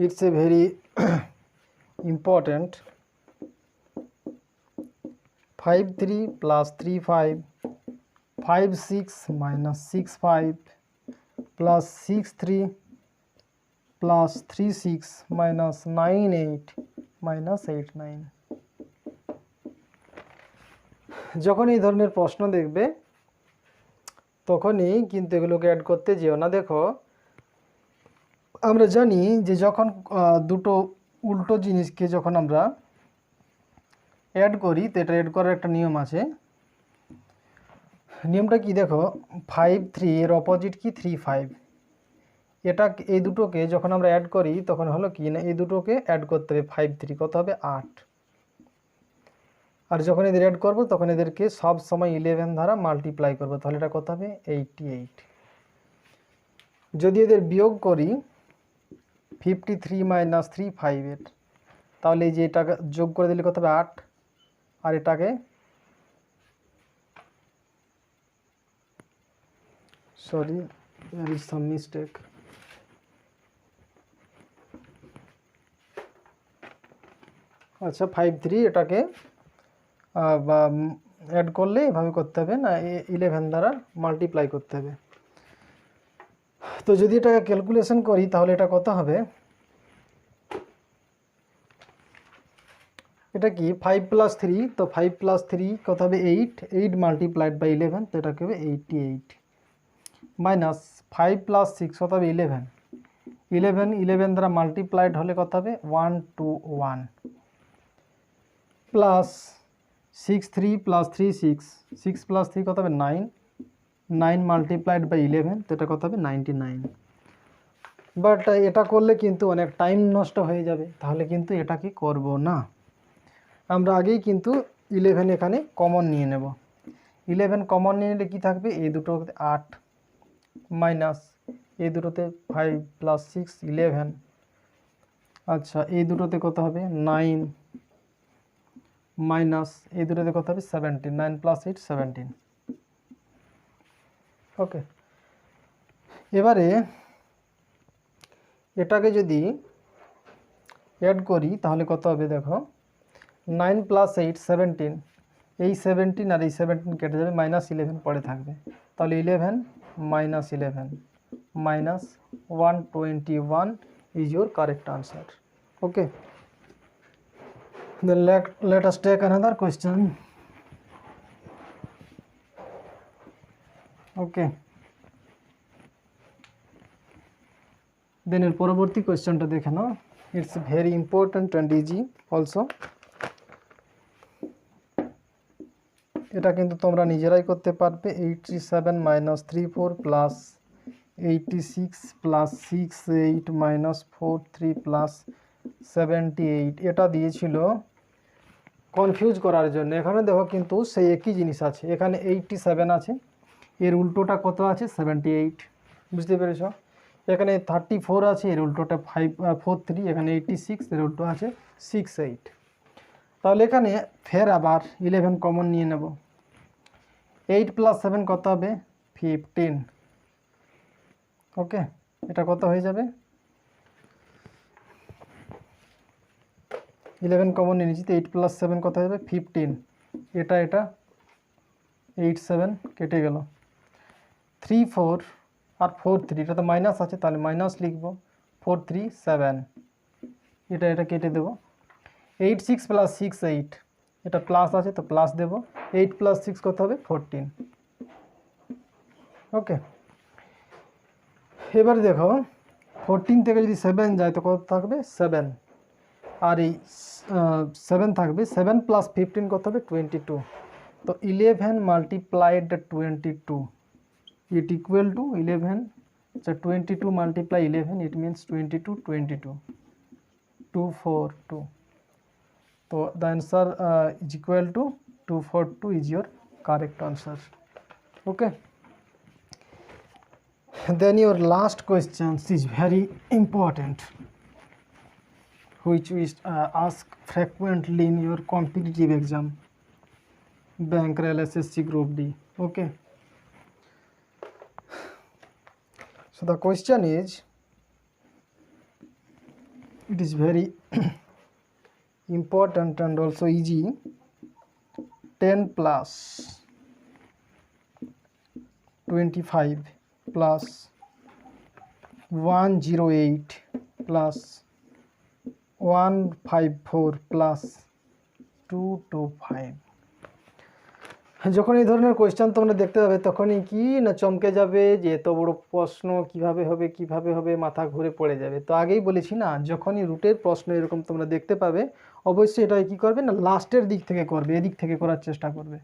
It's a very important 5 3 plus 3 5 5 6 minus 6 5 plus 6 3 plus 3 6 minus 9 8 minus 8 9। যখন এই ধরনের প্রশ্ন দেখবে তখনই কিন্তু এগুলোকে অ্যাড করতে যেও না। দেখো আমরা জানি যে যখন দুটো উল্টো জিনিসকে যখন আমরা অ্যাড করি তো এটা অ্যাড করার একটা নিয়ম আছে। নিয়মটা কি দেখো, 5 3 এর অপোজিট কি 3 5। এটা এই দুটোকে যখন আমরা অ্যাড করি তখন হলো কি না, এই দুটোকে অ্যাড করতে হবে 5 3 কত হবে 8। আর যখন এদের অ্যাড করব তখন এদেরকে সব সময় 11 দ্বারা মাল্টিপ্লাই করব, তাহলে এটা কত হবে 88। যদি এদের বিয়োগ করি 53 মাইনাস 3 5 তাহলে এই যে এটাকে যোগ করে দিলে কত হবে 8। আর এটাকে sorry there is some mistake। আচ্ছা 5 3 এটাকে অ্যাড করলে এভাবে করতে হবে না, 11 দ্বারা মাল্টিপ্লাই করতে হবে। তো যদি এটাকে ক্যালকুলেশন করি তাহলে এটা কত হবে, এটা কি 5 প্লাস 3, তো 5 প্লাস 3 কত হবে 8, 8 মাল্টিপ্লাইড বাই 11 তো এটা হবে 88 মাইনাস 5 প্লাস 6 কত হবে 11, 11 দ্বারা মাল্টিপ্লাইড হলে কত হবে 121 প্লাস 6 3 প্লাস 3 6, 6 প্লাস 3 কত হবে 9, 9 মাল্টিপ্লাইড বাই 11 তো এটা কত হবে 99। বাট এটা করলে কিন্তু অনেক টাইম নষ্ট হয়ে যাবে, তাহলে কিন্তু এটা কি করব না। আমরা আগেই কিন্তু 11 এখানে কমন নিয়ে নেব। 11 কমন নিয়ে নিলে কী থাকবে, এই দুটো 8 মাইনাস এই দুটোতে 5 প্লাস 6 11, আচ্ছা এই দুটোতে কত হবে 9 মাইনাস এই দুটোতে কত হবে 17, 9 প্লাস 8 17। ওকে, এবারে এটাকে যদি অ্যাড করি তাহলে কত হবে দেখো, 9 প্লাস 8 17, এই 17 আর এই 17 কেটে যাবে, মাইনাস 11 পড়ে থাকবে, তাহলে 11 minus 11 minus 121 is your correct answer. Okay, then let us take another question. Okay, then এর পরবর্তী কোয়েশ্চনটা দেখে নাও। It's very important and easy also. এটা কিন্তু তোমরা নিজেরাই করতে পারবে। 87 minus 34 plus 86 plus 68 minus 43 plus 78, এটা দিয়েছিল কনফিউজ করার জন্য। এখানে দেখো কিন্তু সেই একই জিনিস আছে, এখানে 87 আছে, এর উল্টোটা কত আছে 78, বুঝতে পেরেছ। এখানে 34 আছে, এর উল্টোটা 43, এখানে 86, এর উল্টো আছে 68। তাহলে এখানে ফের আবার 11 কমন নিয়ে নেব। 8 প্লাস 7 কত হবে 15। ওকে, এটা কত হয়ে যাবে, 11 কমন নিয়ে নিচ্ছি, তো 8 প্লাস 7 কত হবে 15, এটা 8 7 কেটে গেল, 3 4 আর 4 3, এটা তো মাইনাস আছে তাহলে মাইনাস লিখব, 4 3 7, এটা কেটে দেব। 8 6 প্লাস 6 8, এটা প্লাস আছে তো প্লাস দেব, 8 প্লাস 6 কত হবে 14। ওকে, এবার দেখো 14 থেকে যদি 7 যায় তো কত থাকবে 7, আর এই 7 থাকবে, 7 প্লাস 15 কত হবে 22, তো 11 multiplied 22 it equal to 11, so 22 multiply 11 it means 22 22 242, so the answer is equal to 242 is your correct answer. Okay, then your last question is very important, which is asked frequently in your competitive exam, bank rail SSC group D. Okay, so the question is, it is very important and also easy. 10 plus 25 plus 108 plus 154 plus 225। যখন এই ধরনের question তোমরা দেখতে পাবে তখনই কি না চমকে যাবে যে এত বড় প্রশ্ন কিভাবে হবে, মাথা ঘুরে পড়ে যাবে। তো আগেই বলেছি না, যখনই রুটের প্রশ্ন এরকম তোমরা দেখতে পাবে অবশ্যই এটা কি করবে না লাস্টের দিক থেকে করবে, এদিক থেকে করার চেষ্টা করবে।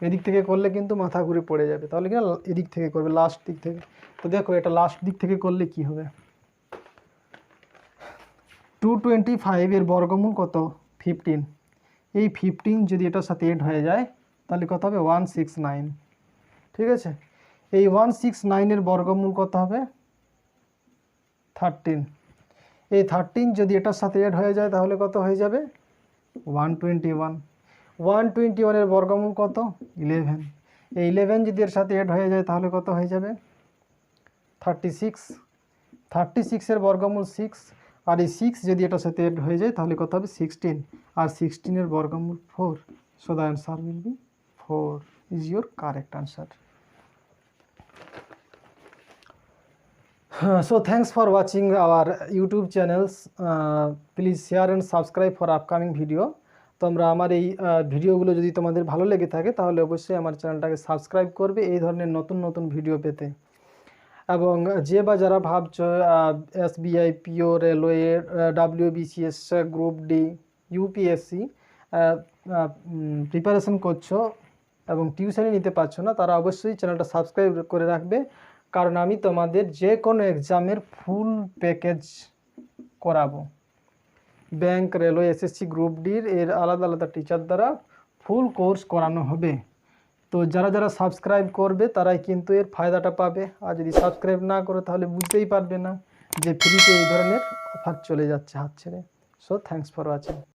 এদিক থেকে করলে কিন্তু মাথা ঘুরে পড়ে যাবে, তাহলে কি না এদিক থেকে করবে, লাস্ট দিক থেকে। তো দেখো এটা লাস্ট দিক থেকে করলে কি হবে, 225 এর বর্গমূল কত 15, এই 15 যদি এটার সাথে এড হয়ে যায় তাহলে কত হবে 169। ঠিক আছে, এই 169 এর বর্গমূল কত হবে 13, এই 13 যদি এটার সাথে এড হয়ে যায় তাহলে কত হয়ে যাবে 121। 121 এর বর্গমূল কত 11, এই 11 যদি এর সাথে এড হয়ে যায় তাহলে কত হয়ে যাবে 36। 36 এর বর্গমূল 6, আর এই 6 যদি এটার সাথে এড হয়ে যায় তাহলে কত হবে 16, আর 16 এর বর্গমূল 4। So the answer will be 4 is your correct answer. So thanks for watching our YouTube channels. Please share and subscribe for upcoming video. তোমরা আমার এই ভিডিওগুলো যদি তোমাদের ভালো লেগে থাকে তাহলে অবশ্যই আমার চ্যানেলটাকে সাবস্ক্রাইব করবে এই ধরনের নতুন নতুন ভিডিও পেতে। এবং যে বা যারা ভাবছো SBI, PO, railway, WBCS, group D, UPSC preparation করছো এবং টিউশনি নিতে পারছো না, তারা অবশ্যই চ্যানেলটা সাবস্ক্রাইব করে রাখবে, কারণ আমি তোমাদের যে কোনো এক্সামের ফুল প্যাকেজ করাবো। ব্যাংক, রেলওয়ে, SSC গ্রুপ ডির এর আলাদা আলাদা টিচার দ্বারা ফুল কোর্স করানো হবে। তো যারা যারা সাবস্ক্রাইব করবে তারাই কিন্তু এর ফায়দাটা পাবে, আর যদি সাবস্ক্রাইব না করো তাহলে বুঝতেই পারবে না যে ফ্রিতে এই ধরনের অফার চলে যাচ্ছে হাত ছেড়ে। So thanks for watching.